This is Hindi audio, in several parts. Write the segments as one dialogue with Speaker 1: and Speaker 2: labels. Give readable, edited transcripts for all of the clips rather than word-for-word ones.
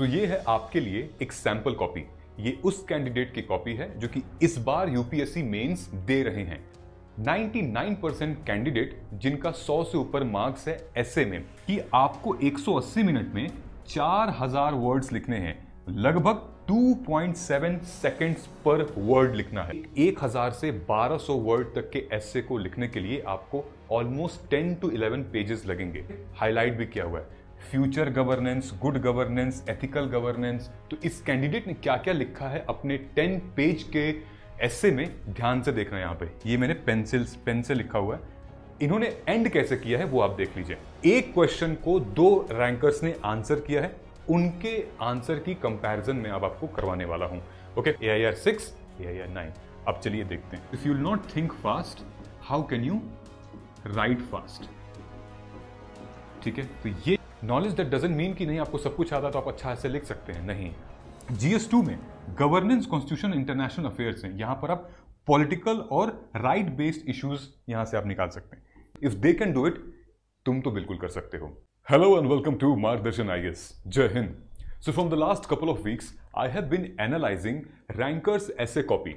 Speaker 1: तो ये है आपके लिए एक सैंपल कॉपी। ये उस कैंडिडेट की कॉपी है जो कि इस बार यूपीएससी मेंस दे रहे हैं। 99% कैंडिडेट जिनका 100 से ऊपर मार्क्स है ऐसे में कि आपको 180 मिनट में 4000 वर्ड्स लिखने हैं, लगभग 2.7 सेकेंड्स पर वर्ड लिखना है। 1000 से 1200 वर्ड तक के एसे को लिखने के लिए आपको ऑलमोस्ट 10 to 11 पेजेस लगेंगे। हाईलाइट भी किया हुआ है, future governance, good governance, ethical governance. तो इस कैंडिडेट ने क्या क्या लिखा है अपने 10 पेज के एसे में, ध्यान से देखना। यहाँ पे ये मैंने पेन से लिखा हुआ है। इन्होंने एंड कैसे किया है वो आप देख लीजिए। एक क्वेश्चन को 2 रैंकर्स ने आंसर किया है, उनके आंसर की कंपैरिजन में अब आपको करवाने वाला हूं। Okay, AIR 6, AIR 9। अब चलिए देखते हैं। If you will not think fast, how can you right fast? ठीक है, तो ये नॉलेज दैट डजंट मीन कि नहीं आपको सब कुछ आता तो आप अच्छा ऐसे लिख सकते हैं, नहीं। GS2 में गवर्नेंस, कॉन्स्टिट्यूशन, इंटरनेशनल अफेयर्स हैं। यहां पर आप पॉलिटिकल और राइट बेस्ड इश्यूज यहां से आप निकाल सकते हैं। If they can do it, तुम तो बिल्कुल कर सकते हो। Hello and welcome to Margdarshan IAS. Jai Hind. So from the last couple of weeks, I have been analyzing Ranker's essay copy.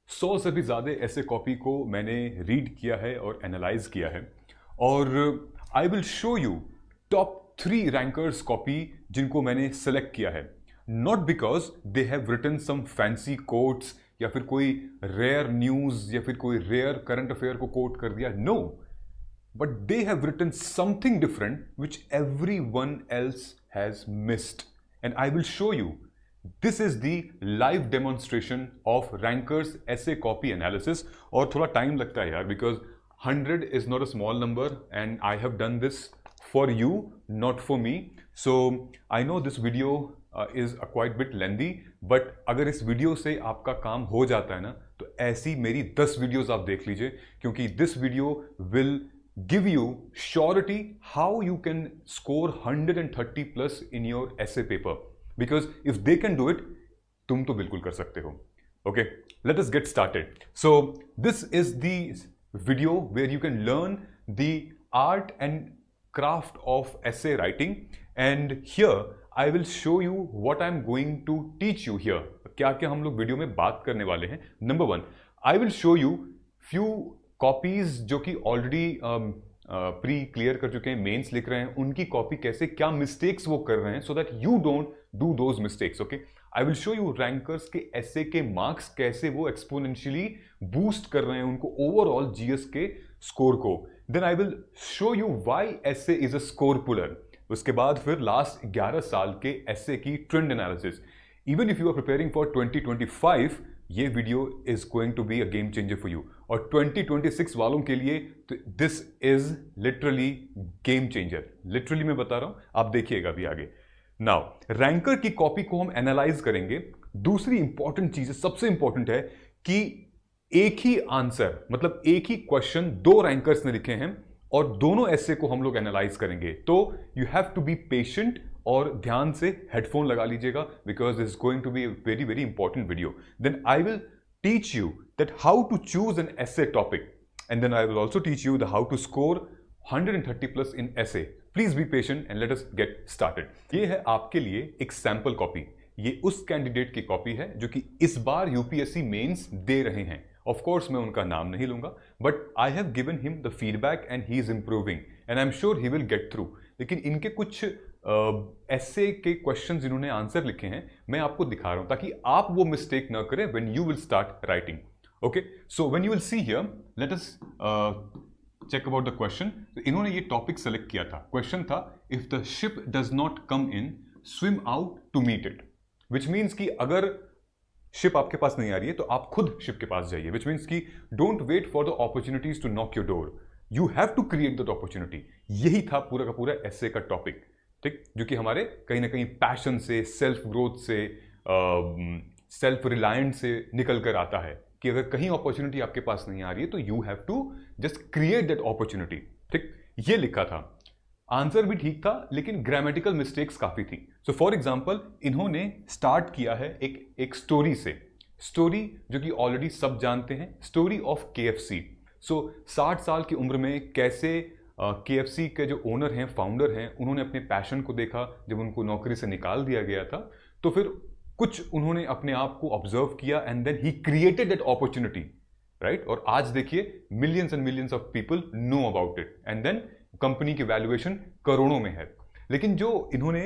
Speaker 1: 100 से भी ज़्यादा ऐसे कॉपी को मैंने रीड किया है और एनालाइज किया है, और I will show you top 3 rankers copy जिनको मैंने सेलेक्ट किया है। Not because they have written some fancy quotes या फिर कोई रेयर न्यूज़ या फिर कोई रेयर करंट अफेयर को कोट कर दिया, no, but they have written something different which everyone else has missed, and I will show you. This is the live demonstration of Ranker's essay copy analysis. और थोड़ा टाइम लगता है यार, because 100 is not a small number and I have done this for you, not for me. So I know this video is a quite bit lengthy, but अगर इस वीडियो से आपका काम हो जाता है ना, तो ऐसी मेरी 10 वीडियोस आप देख लीजिए, क्योंकि this video will give you surety how you can score 130 plus in your essay paper, because if they can do it, तुम तो बिल्कुल कर सकते हो। Okay, let us get started. So this is the video where you can learn the art and craft of essay writing, and here I will show you what I'm going to teach you here. क्या क्या हम लोग वीडियो में बात करने वाले हैं। Number 1, I will show you few copies जो कि ऑलरेडी प्री क्लियर कर चुके हैं, मेंस लिख रहे हैं, उनकी कॉपी कैसे, क्या मिस्टेक्स वो कर रहे हैं, so that you don't do those mistakes. Okay, I will show you rankers के एसे के मार्क्स कैसे वो एक्सपोनेंशियली बूस्ट कर रहे हैं उनको ओवरऑल जीएस के स्कोर को। Then I will show you why essay is a score puller. उसके बाद फिर लास्ट 11 साल के एसे की trend analysis. Even if you are preparing for 2025, ये video is going to be a game changer for you, और 2026 वालों के लिए this is literally game changer. Literally मैं बता रहा हूं, आप देखिएगा भी आगे। नाउ रैंकर की कॉपी को हम एनालाइज करेंगे। दूसरी इंपॉर्टेंट चीज, सबसे इंपॉर्टेंट है कि एक ही आंसर, मतलब एक ही क्वेश्चन 2 रैंकर्स ने लिखे हैं और दोनों ऐसे को हम लोग एनालाइज करेंगे। तो you have to be patient और ध्यान से हेडफोन लगा लीजिएगा, because this is going to be a very very important video. Then I will teach you that how to choose an essay topic, and then I will also teach you the how to score 130 plus in essay. Please be patient and let us get started. ये है आपके लिए एक सैंपल कॉपी। ये उस कैंडिडेट की कॉपी है जो कि इस बार यूपीएससी मेंस दे रहे हैं। ऑफ कोर्स मैं उनका नाम नहीं लूंगा, but I have given him the feedback and he is improving and I am sure he will get through. लेकिन इनके कुछ ऐसे के क्वेश्चंस इन्होंने आंसर लिखे हैं, मैं आपको दिखा रहा हूं ताकि आप वो मिस्टेक ना करें when you will start writing. Okay, so when you will see here, let us check about the question. तो इन्होंने ये टॉपिक सेलेक्ट किया था। क्वेश्चन था, if the ship does not come in, swim out to meet it. Which means कि अगर शिप आपके पास नहीं आ रही है तो आप खुद शिप के पास जाइए। विच मीन्स कि don't wait for the opportunities to knock your door, you have to create that opportunity. यही था पूरा का पूरा एसे का टॉपिक, ठीक, जो कि हमारे कहीं ना कहीं पैशन से, सेल्फ ग्रोथ से, सेल्फ रिलायंस से निकल कर आता है कि अगर कहीं अपॉर्चुनिटी आपके पास नहीं आ रही है तो you have to just create that opportunity. ठीक, ये लिखा था। आंसर भी ठीक था, लेकिन ग्रामेटिकल मिस्टेक्स काफी थी। सो फॉर एग्जाम्पल, इन्होंने स्टार्ट किया है एक स्टोरी से, स्टोरी जो कि ऑलरेडी सब जानते हैं, स्टोरी ऑफ KFC। सो 60 साल की उम्र में कैसे KFC के जो ओनर हैं, फाउंडर हैं, उन्होंने अपने पैशन को देखा जब उनको नौकरी से निकाल दिया गया था, तो फिर कुछ उन्होंने अपने आप को ऑब्जर्व किया and then he created that opportunity, right. और आज देखिए millions and millions of people know about it and then company की वैल्यूएशन करोड़ों में है। लेकिन जो इन्होंने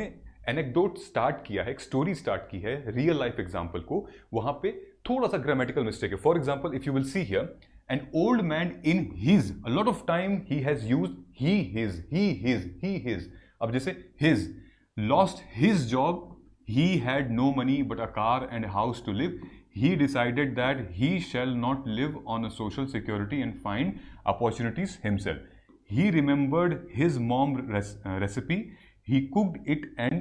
Speaker 1: एनेक्डोट स्टार्ट किया है, एक स्टोरी स्टार्ट की है रियल लाइफ एग्जाम्पल को, वहां पे थोड़ा सा ग्रामेटिकल मिस्टेक है। For example, if you will see here, an old man in his, a lot of time he has used he, his. अब जैसे his, lost his job, he had no money but a car and a house to live. He decided that he shall not live on a social security and find opportunities himself. He remembered his mom recipe. He cooked it and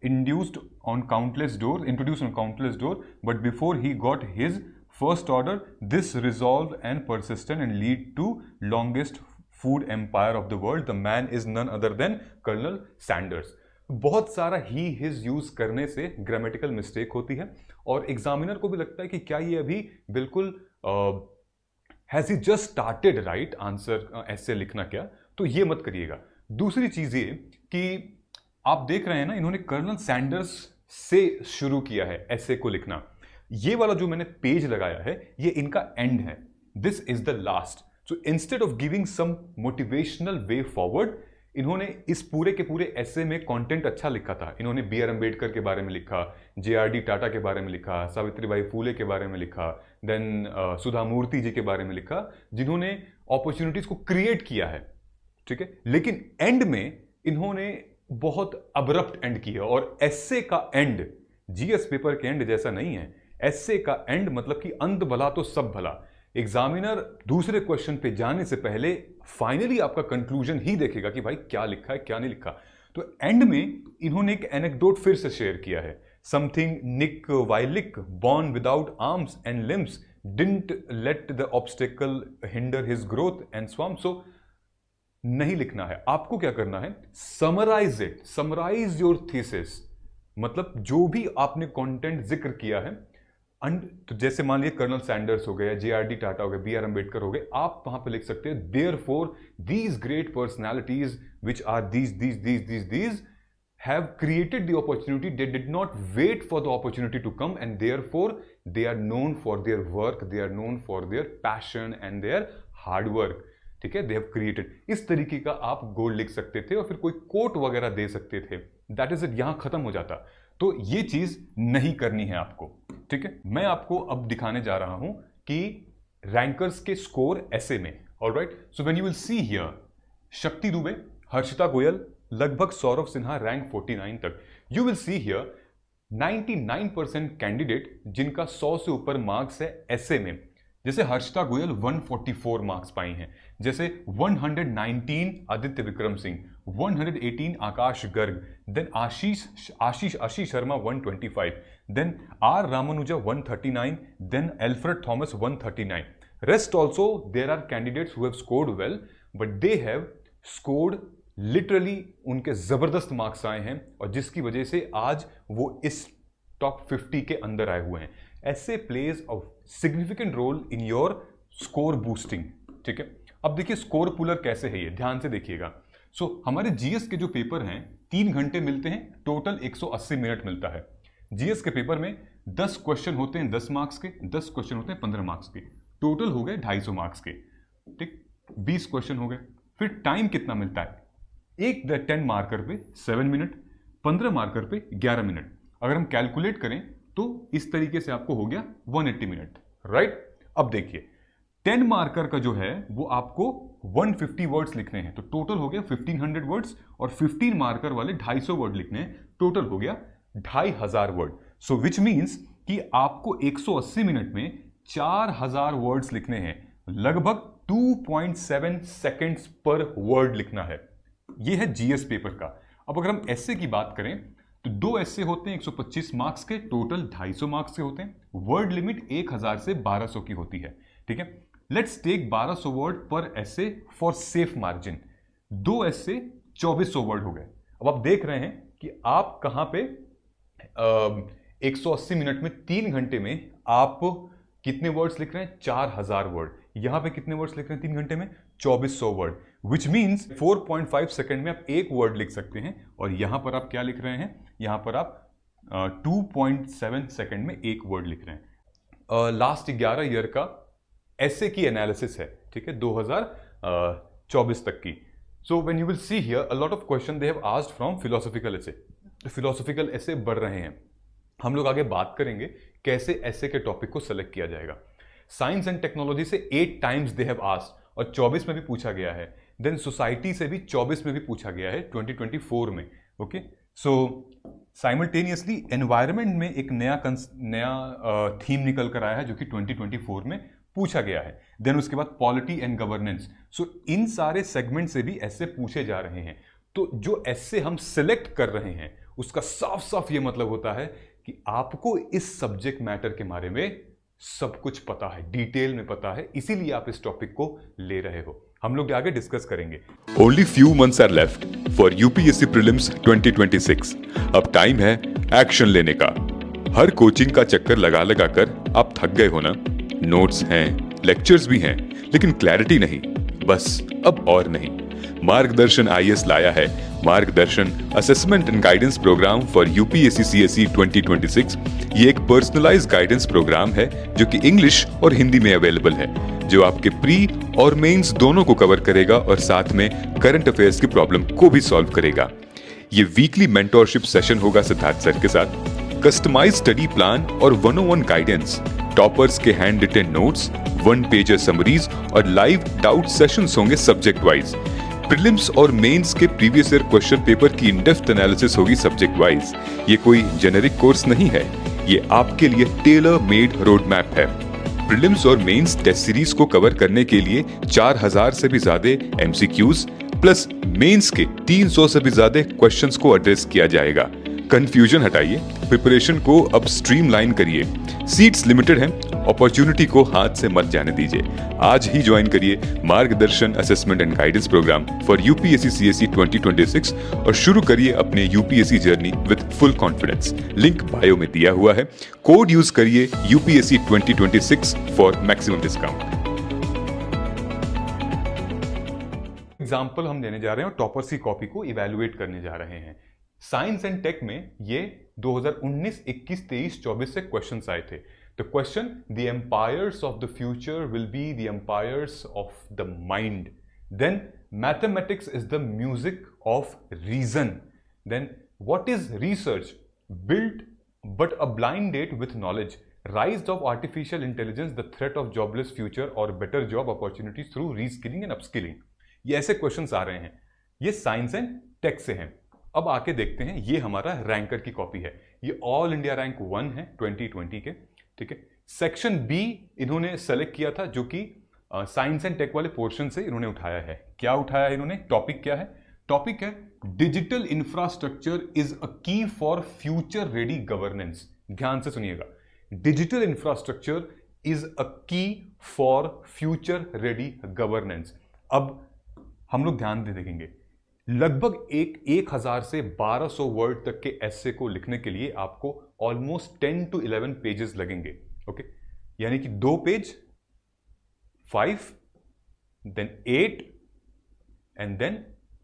Speaker 1: introduced on countless doors. But before he got his first order, this resolve and persistent and lead to longest food empire of the world. The man is none other than Colonel Sanders. बहुत सारा ही हिज यूज करने से ग्रामेटिकल मिस्टेक होती है और एग्जामिनर को भी लगता है कि क्या ये अभी बिल्कुल has he just started right answer ऐसे लिखना क्या, तो ये मत करिएगा। दूसरी चीज ये कि आप देख रहे हैं ना, इन्होंने कर्नल सैंडर्स से शुरू किया है ऐसे को लिखना। ये वाला जो मैंने पेज लगाया है ये इनका एंड है, this is the last. So instead of giving some motivational way forward, इन्होंने इस पूरे के पूरे ऐसे में कंटेंट अच्छा लिखा था। इन्होंने B.R. अम्बेडकर के बारे में लिखा, J.R.D. टाटा के बारे में लिखा, सावित्रीबाई फूले के बारे में लिखा, देन सुधा मूर्ति जी के बारे में लिखा, जिन्होंने अपॉर्चुनिटीज को क्रिएट किया है, ठीक है। लेकिन एंड में इन्होंने बहुत अब्रप्ट एंड किया और एस्से का एंड जीएस पेपर के एंड जैसा नहीं है। एस्से का एंड मतलब कि अंत भला तो सब भला। एग्जामिनर दूसरे क्वेश्चन पे जाने से पहले फाइनली आपका कंक्लूजन ही देखेगा कि भाई क्या लिखा है क्या नहीं लिखा। तो एंड में इन्होंने एक एनेक्डोट फिर से शेयर किया है, something Nick Vujicic born without arms and limbs didn't let the obstacle hinder his growth and swam. So नहीं लिखना है, आपको क्या करना है, summarize it, summarize your thesis, मतलब जो भी आपने कंटेंट जिक्र किया है। तो जैसे मान लीजिए कर्नल सैंडर्स हो गया, J.R.D. टाटा हो गया, B.R. अम्बेडकर हो गए, आप वहां पे लिख सकते हैं therefore these great personalities which are these have created the opportunity, they did not wait for the opportunity to come and therefore they are known for their work, they are known for their passion and their hard work, ठीक है। they have created, इस तरीके का आप गोल लिख सकते थे और फिर कोई कोट वगैरह दे सकते थे, दैट इज इट, यहां खत्म हो जाता। तो ये चीज नहीं करनी है आपको, ठीक है। मैं आपको अब दिखाने जा रहा हूं कि रैंकर्स के स्कोर ऐसे में, alright. So when you will see here, शक्ति दुबे, हर्षिता गोयल, लगभग सौरभ सिन्हा रैंक 49 तक। You will see here 99% candidate जिनका 100 से ऊपर मार्क्स है ऐसे में। जैसे हर्षिता गोयल 144 मार्क्स पाई हैं, जैसे 119 Aditya Vikram Singh, 118 Akash Garg, then Ashish Sharma 125, then R Ramanuja 139, then Alfred Thomas 139। Rest also there are candidates who have scored well but they have scored literally, उनके जबरदस्त मार्क्स आए हैं और जिसकी वजह से आज वो इस टॉप 50 के अंदर आए हुए हैं। ऐसे plays a significant role in your score boosting, ठीक है। अब देखिए स्कोर पुलर कैसे है, ये ध्यान से देखिएगा। सो हमारे जीएस के जो पेपर हैं 3 घंटे मिलते हैं, टोटल 180 मिनट मिलता है। जीएस के पेपर में 10 क्वेश्चन होते हैं 10 मार्क्स के, 10 क्वेश्चन होते हैं 15 मार्क्स के, टोटल हो गए 250 मार्क्स के, ठीक। 20 क्वेश्चन हो गए। फिर टाइम कितना मिलता है, एक 10 मार्कर पे 7 मिनट, 15 मार्कर पे 11 मिनट। अगर हम कैलकुलेट करें तो इस तरीके से आपको हो गया 180 मिनट, राइट। अब देखिए 10 मार्कर का जो है वो आपको 150 वर्ड्स लिखने हैं, तो टोटल हो गया 1500 वर्ड्स, और 15 मार्कर वाले 250 वर्ड लिखने हैं, टोटल हो गया 2500 वर्ड। सो विच मीन्स कि आपको 180 मिनट में 4000 वर्ड्स लिखने हैं, लगभग 2.7 सेकेंड्स पर वर्ड लिखना है। ये है जीएस पेपर का। अब अगर हम एस्से की बात करें तो 2 एस्से होते हैं 125 मार्क्स के, टोटल 250 मार्क्स के होते हैं। वर्ड लिमिट 1000 से 1200 की होती है, ठीक है। लेट्स टेक 1200 वर्ड पर essay for safe margin. 2 essay 2400 word हो गए। अब आप देख रहे हैं कि आप कहां पे 180 मिनट में 3 घंटे में आप कितने वर्ड्स लिख रहे हैं, 4000 वर्ड। यहां पे कितने वर्ड्स लिख रहे हैं 3 घंटे में, 2400 वर्ड, विच मीन्स 4.5 सेकेंड में आप एक वर्ड लिख सकते हैं। और यहां पर आप क्या लिख रहे हैं, यहां पर आप 2.7 सेकेंड में एक वर्ड लिख रहे हैं। लास्ट 11 ईयर का ऐसे की एनालिसिस है, ठीक है, 2024 तक की। So when you will see here a lot of question they have asked from philosophical essay. Philosophical essay बढ़ रहे हैं। हम लोग आगे बात करेंगे कैसे ऐसे के टॉपिक को सेलेक्ट किया जाएगा। साइंस एंड टेक्नोलॉजी से 8 टाइम्स दे हैव आस्क्ड और 24 में भी पूछा गया है। देन सोसाइटी से भी 24 में भी पूछा गया है 2024 में। ओके, सो साइमल्टेनियसली एनवायरनमेंट में एक नया थीम निकल कर आया है जो कि 2024 में पूछा गया है। देन उसके बाद पॉलिटी एंड गवर्नेंस। सो इन सारे सेगमेंट से भी ऐसे पूछे जा रहे हैं। तो जो ऐसे हम सिलेक्ट कर रहे हैं उसका साफ साफ ये मतलब होता है कि आपको इस सब्जेक्ट मैटर के बारे में सब कुछ पता है, डिटेल में पता है, इसीलिए आप इस टॉपिक को ले रहे हो। हम लोग आगे डिस्कस करेंगे।
Speaker 2: Only few months are left for UPSC Prelims 2026. अब टाइम है एक्शन लेने का। हर कोचिंग का चक्कर लगा लगा कर आप थक गए हो ना? नोट्स हैं, लेक्चर्स भी हैं, लेकिन क्लैरिटी नहीं। बस अब और नहीं। मार्गदर्शन IAS लाया है Margdarshan assessment and guidance programme for UPSC CSE 2026। ये एक पर्सनलाइज्ड गाइडेंस प्रोग्राम है जो कि इंग्लिश और हिंदी में अवेलेबल है, जो आपके प्री और मेंस दोनों को कवर करेगा और साथ में करंट अफेयर्स की प्रॉब्लम को भी सॉल्व करेगा। ये वीकली मेंटोरशिप सेशन होगा सिद्धार्थ सर के साथ, कस्टमाइज स्टडी प्लान और 101 गाइडेंस, टॉपर्स के hand written notes, 1 pager summaries और लाइव डाउट सेशंस होंगे सब्जेक्ट वाइज। प्रीलिम्स और मेंस के प्रीवियस ईयर क्वेश्चन पेपर की इन डेप्थ एनालिसिस होगी सब्जेक्ट वाइज। ये कोई जेनेरिक कोर्स नहीं है, ये आपके लिए टेलर मेड रोड मैप है। प्रीलिम्स और मेंस टेस्ट सीरीज को कवर करने के लिए 4000 से भी ज्यादा MCQs प्लस मेंस के 300 से भी ज्यादा क्वेश्चंस को एड्रेस किया जाएगा। कंफ्यूजन हटाइए, प्रिपरेशन को अब स्ट्रीमलाइन करिए। सीट्स लिमिटेड हैं, अपॉर्चुनिटी को हाथ से मत जाने दीजिए। आज ही ज्वाइन करिए Margdarshan assessment and guidance programme for UPSC CSE 2026 और शुरू करिए अपने UPSC journey with full confidence. Link bio में दिया हुआ है। कोड यूज करिए UPSC 2026 for maximum discount.
Speaker 1: Example हम देने जा रहे हैं और टॉपर्स की कॉपी को इवेलुएट करने जा रहे हैं। साइंस एंड टेक में ये 2019, 21, 23, 24 से क्वेश्चंस आए थे। The question, the empires of the future will be the empires of the mind. Then mathematics is the music of reason. Then what is research? Built but a blind date with knowledge. Rise of artificial intelligence, the threat of jobless future or better job opportunities through reskilling and upskilling. ये ऐसे क्वेश्चंस आ रहे हैं। ये साइंस एंड टेक से हैं। अब आके देखते हैं, ये हमारा रैंकर की कॉपी है। ये ऑल इंडिया रैंक 1 है 2020 के, ठीक है। सेक्शन बी इन्होंने सेलेक्ट किया था जो कि साइंस एंड टेक वाले पोर्शन से इन्होंने उठाया है। क्या उठाया है इन्होंने? टॉपिक क्या है? टॉपिक है digital infrastructure is a key for future ready governance. ध्यान से सुनिएगा, digital infrastructure is a key for future ready governance. अब हम लोग ध्यान दे देखेंगे, लगभग 1000 से 1200 वर्ड तक के एसे को लिखने के लिए आपको ऑलमोस्ट 10 to 11 पेजेस लगेंगे। ओके, यानी कि 2 page, 5, then 8 and then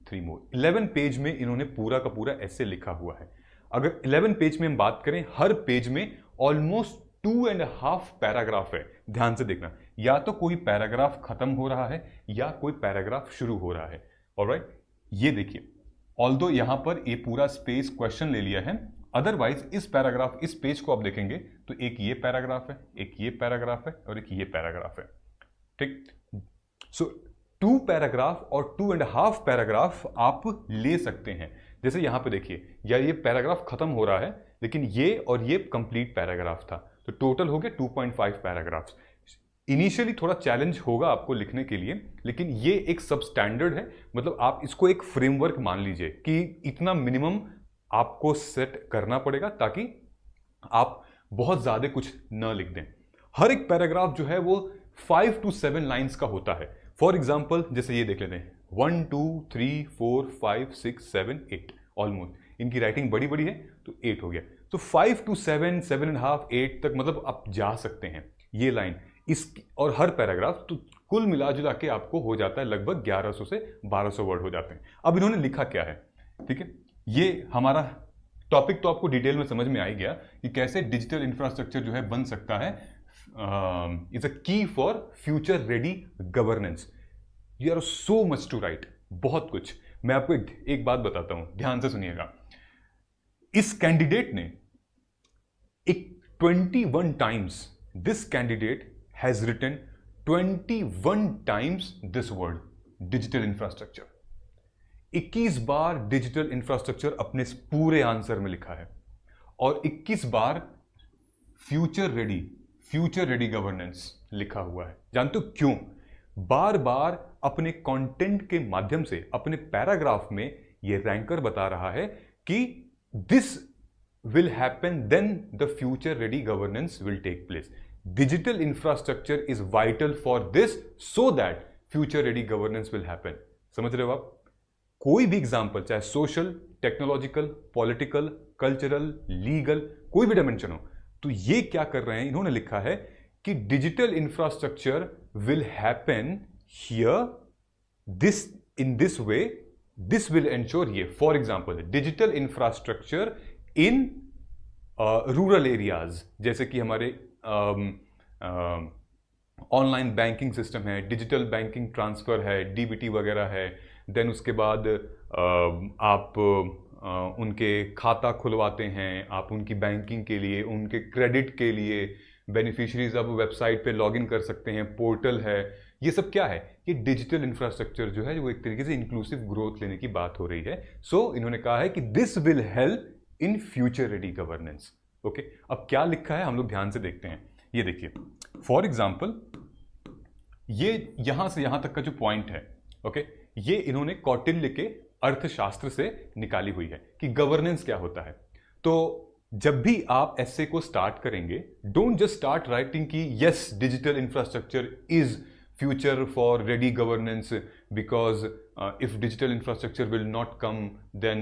Speaker 1: 3 more. 11 page में इन्होंने पूरा का पूरा एसे लिखा हुआ है। अगर 11 पेज में हम बात करें, हर पेज में ऑलमोस्ट 2.5 पैराग्राफ है। ध्यान से देखना, या तो कोई पैराग्राफ खत्म हो रहा है या कोई पैराग्राफ शुरू हो रहा है। ऑलराइट, ये देखिए, ऑल्दो यहां पर ये पूरा स्पेस क्वेश्चन ले लिया है, अदरवाइज इस पैराग्राफ, इस पेज को आप देखेंगे तो एक ये पैराग्राफ है, एक ये पैराग्राफ है और एक ये पैराग्राफ है। ठीक, सो 2 पैराग्राफ और 2.5 पैराग्राफ आप ले सकते हैं। जैसे यहां पे देखिए, या ये पैराग्राफ खत्म हो रहा है लेकिन ये और ये कंप्लीट पैराग्राफ था, तो टोटल हो गया 2.5 पैराग्राफ्स। इनिशियली थोड़ा चैलेंज होगा आपको लिखने के लिए, लेकिन ये एक सब स्टैंडर्ड है। मतलब आप इसको एक फ्रेमवर्क मान लीजिए कि इतना मिनिमम आपको सेट करना पड़ेगा ताकि आप बहुत ज्यादा कुछ न लिख दें। हर एक पैराग्राफ जो है वो 5 to 7 लाइंस का होता है। फॉर एग्जाम्पल जैसे ये देख लेते हैं, 1 2 3 4 5 6 7 8, ऑलमोस्ट इनकी राइटिंग बड़ी बड़ी है तो 8 हो गया। तो 5 to 7, 7.5, 8 तक मतलब आप जा सकते हैं। ये लाइन इस और हर पैराग्राफ तो कुल मिला जुला के आपको हो जाता है लगभग 1100 से 1200 वर्ड हो जाते हैं। अब इन्होंने लिखा क्या है, ठीक है, ये हमारा टॉपिक तो आपको डिटेल में समझ में आ ही गया कि कैसे डिजिटल इंफ्रास्ट्रक्चर जो है बन सकता है is a key for future ready governance. You are so much to write, बहुत कुछ। मैं आपको एक बात बताता हूं, ध्यान से सुनिएगा। इस कैंडिडेट ने एक 21 times, this candidate has written 21 times this word digital infrastructure. 21 बार डिजिटल इंफ्रास्ट्रक्चर अपने पूरे आंसर में लिखा है और 21 बार फ्यूचर रेडी गवर्नेंस लिखा हुआ है। जानते हो क्यों? बार बार अपने कंटेंट के माध्यम से अपने पैराग्राफ में यह रैंकर बता रहा है कि this will happen, then the future ready governance will take place. Digital infrastructure is vital for this so that future ready governance will happen. समझ रहे हो आप? कोई भी एग्जाम्पल, चाहे social, technological, political, cultural, legal, कोई भी डायमेंशन हो, तो ये क्या कर रहे हैं, इन्होंने लिखा है कि digital infrastructure will happen here, this in this way, this will ensure ये। For example digital infrastructure in rural areas, जैसे कि हमारे ऑनलाइन बैंकिंग सिस्टम है, डिजिटल बैंकिंग ट्रांसफर है, डीबीटी वगैरह है। देन उसके बाद आप उनके खाता खुलवाते हैं, आप उनकी बैंकिंग के लिए, उनके क्रेडिट के लिए बेनिफिशरीज अब वेबसाइट पे लॉगिन कर सकते हैं, पोर्टल है। ये सब क्या है? ये डिजिटल इंफ्रास्ट्रक्चर जो है वो एक तरीके से इंक्लूसिव ग्रोथ लेने की बात हो रही है। सो इन्होंने कहा है कि this will help in future ready governance. Okay, अब क्या लिखा है हम लोग ध्यान से देखते हैं। ये देखिए, फॉर एग्जाम्पल ये यहां से यहां तक का जो पॉइंट है, ओके, ये इन्होंने कौटिल्य के अर्थशास्त्र से निकाली हुई है कि गवर्नेंस क्या होता है। तो जब भी आप एस्से को स्टार्ट करेंगे, डोंट जस्ट स्टार्ट राइटिंग कि yes digital infrastructure is future for ready governance because if digital infrastructure will not come then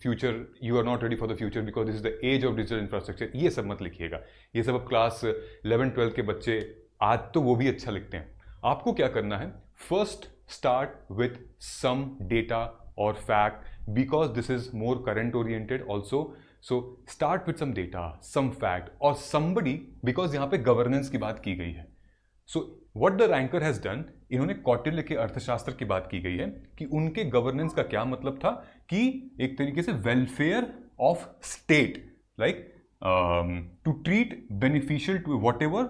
Speaker 1: future you are not ready for the future because this is the age of digital infrastructure। ये सब मत लिखिएगा, ये सब अब क्लास 11-12 के बच्चे आज तो वो भी अच्छा लिखते हैं। आपको क्या करना है, first start with some data और fact because this is more current oriented also. So start with some data, some fact और somebody, बिकॉज यहाँ पे गवर्नेंस की बात की गई है। So what the ranker has done, इन्होंने कौटिल्य के अर्थशास्त्र की बात की गई है कि उनके गवर्नेंस का क्या मतलब था कि एक तरीके से welfare of state, like to treat beneficial to whatever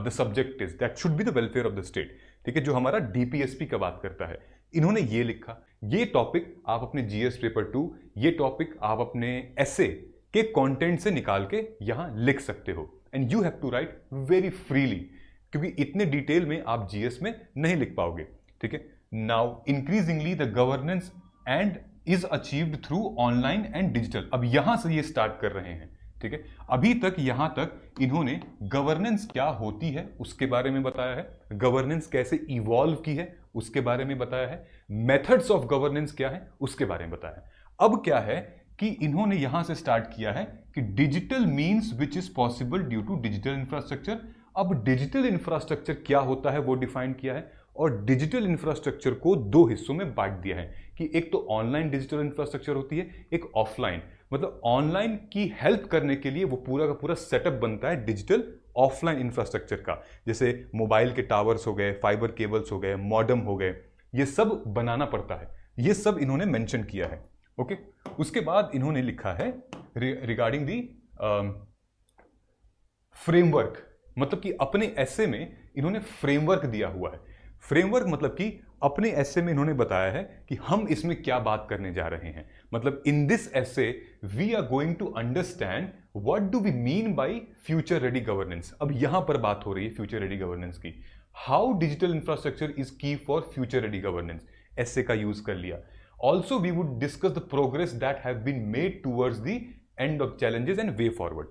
Speaker 1: the subject is, that should be the welfare of the state. ठीक है, जो हमारा डीपीएसपी का बात करता है, इन्होंने ये लिखा। ये टॉपिक आप अपने जीएस पेपर 2, ये टॉपिक आप अपने एसे के कंटेंट से निकाल के यहां लिख सकते हो and you have to write very freely, क्योंकि इतने डिटेल में आप जीएस में नहीं लिख पाओगे। ठीक है, now increasingly the governance and is achieved through online and digital. अब यहां से ये स्टार्ट कर रहे हैं। ठीक है, अभी तक यहां तक इन्होंने गवर्नेंस क्या होती है उसके बारे में बताया है, गवर्नेंस कैसे इवॉल्व की है उसके बारे में बताया है, मेथड्स ऑफ गवर्नेंस क्या है उसके बारे में बताया है। अब क्या है कि इन्होंने यहां से स्टार्ट किया है कि digital means which is possible due to digital infrastructure. अब डिजिटल इंफ्रास्ट्रक्चर क्या होता है वो डिफाइन किया है और डिजिटल इंफ्रास्ट्रक्चर को दो हिस्सों में बांट दिया है कि एक तो ऑनलाइन डिजिटल इंफ्रास्ट्रक्चर होती है, एक ऑफलाइन। मतलब ऑनलाइन की हेल्प करने के लिए वो पूरा का पूरा सेटअप बनता है डिजिटल ऑफलाइन इंफ्रास्ट्रक्चर का, जैसे मोबाइल के टावर्स हो गए, फाइबर केबल्स हो गए, मॉडेम हो गए, ये सब बनाना पड़ता है। ये सब इन्होंने मेंशन किया है। ओके, उसके बाद इन्होंने लिखा है रिगार्डिंग दी फ्रेमवर्क, मतलब कि अपने एसे में इन्होंने फ्रेमवर्क दिया हुआ है। फ्रेमवर्क मतलब कि अपने एसे में इन्होंने बताया है कि हम इसमें क्या बात करने जा रहे हैं। मतलब in this essay we are going to understand what do we mean by future ready governance. अब यहां पर बात हो रही है फ्यूचर रेडी गवर्नेंस की। How digital infrastructure is key for future ready governance, essay का यूज कर लिया। Also we would discuss the progress that have been made towards the end of challenges and way forward.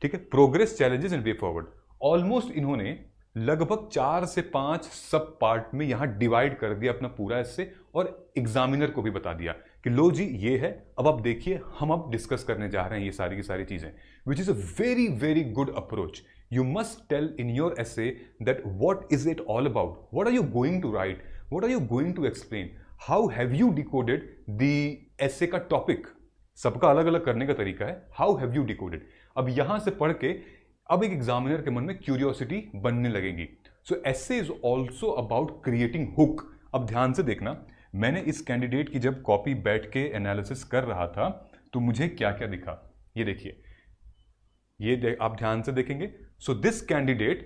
Speaker 1: ठीक है, progress, challenges and way forward. Almost इन्होंने लगभग 4 से 5 सब पार्ट में यहां डिवाइड कर दिया अपना पूरा एसे और एग्जामिनर को भी बता दिया कि लो जी ये है, अब आप देखिए हम अब डिस्कस करने जा रहे हैं ये सारी की सारी चीजें, which is a very very good approach. You must tell in your essay that what is it all about? What are you going to write? What are you going to explain? How have you decoded the essay का topic? सबका अलग अलग करने का तरीका है. How have you decoded? अब यहां से पढ़ के अब एक एग्जामिनर के मन में क्यूरियोसिटी बनने लगेगी. So essay is also about creating hook. अब ध्यान से देखना, मैंने इस कैंडिडेट की जब कॉपी बैठ के एनालिसिस कर रहा था तो मुझे क्या क्या दिखा, ये देखिए, ये आप ध्यान से देखेंगे. सो दिस कैंडिडेट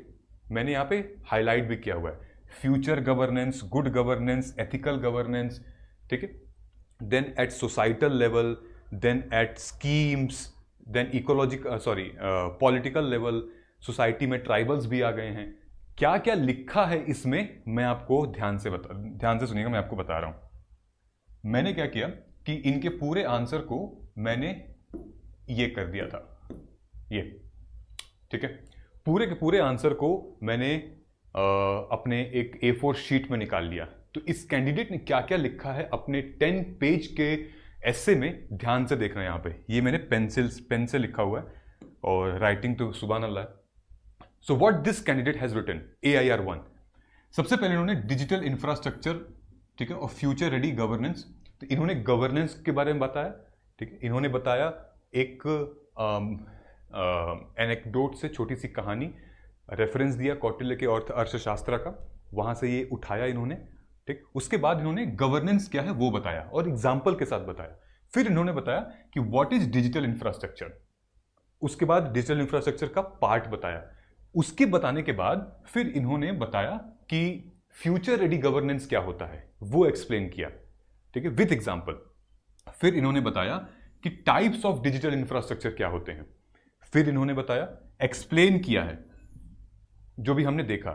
Speaker 1: मैंने यहां पे हाईलाइट भी किया हुआ है, future governance, good governance, ethical governance, ठीक है. Then at societal level, then at schemes, then political level, society में ट्राइबल्स भी आ गए हैं. क्या क्या लिखा है इसमें मैं आपको ध्यान से सुनिएगा, मैं आपको बता रहा हूं. मैंने क्या किया कि इनके पूरे आंसर को मैंने ये कर दिया था, ये, ठीक है. पूरे के पूरे आंसर को मैंने अपने एक A4 शीट में निकाल लिया. तो इस कैंडिडेट ने क्या क्या लिखा है अपने 10 पेज के एसे में, ध्यान से देखना. यहां पे ये मैंने पेन से लिखा हुआ है और राइटिंग तो सुभान अल्लाह. So what this candidate has written, AIR 1. सबसे पहले इन्होंने डिजिटल इंफ्रास्ट्रक्चर, ठीक है, और फ्यूचर रेडी गवर्नेंस. तो इन्होंने गवर्नेंस के बारे में बताया, ठीक है. इन्होंने बताया एक एनेक्डोट से छोटी सी कहानी, रेफरेंस दिया कौटिल्य के अर्थशास्त्र का, वहां से ये उठाया इन्होंने, ठीक. उसके बाद इन्होंने गवर्नेंस क्या है वो बताया और एग्जाम्पल के साथ बताया. फिर इन्होंने बताया कि व्हाट इज डिजिटल इंफ्रास्ट्रक्चर. उसके बाद डिजिटल इंफ्रास्ट्रक्चर का पार्ट बताया. उसके बताने के बाद फिर इन्होंने बताया कि फ्यूचर रेडी गवर्नेंस क्या होता है वो एक्सप्लेन किया, ठीक है, विथ एग्जाम्पल. फिर इन्होंने बताया कि टाइप्स ऑफ डिजिटल इंफ्रास्ट्रक्चर क्या होते हैं. फिर इन्होंने बताया, एक्सप्लेन किया है जो भी हमने देखा,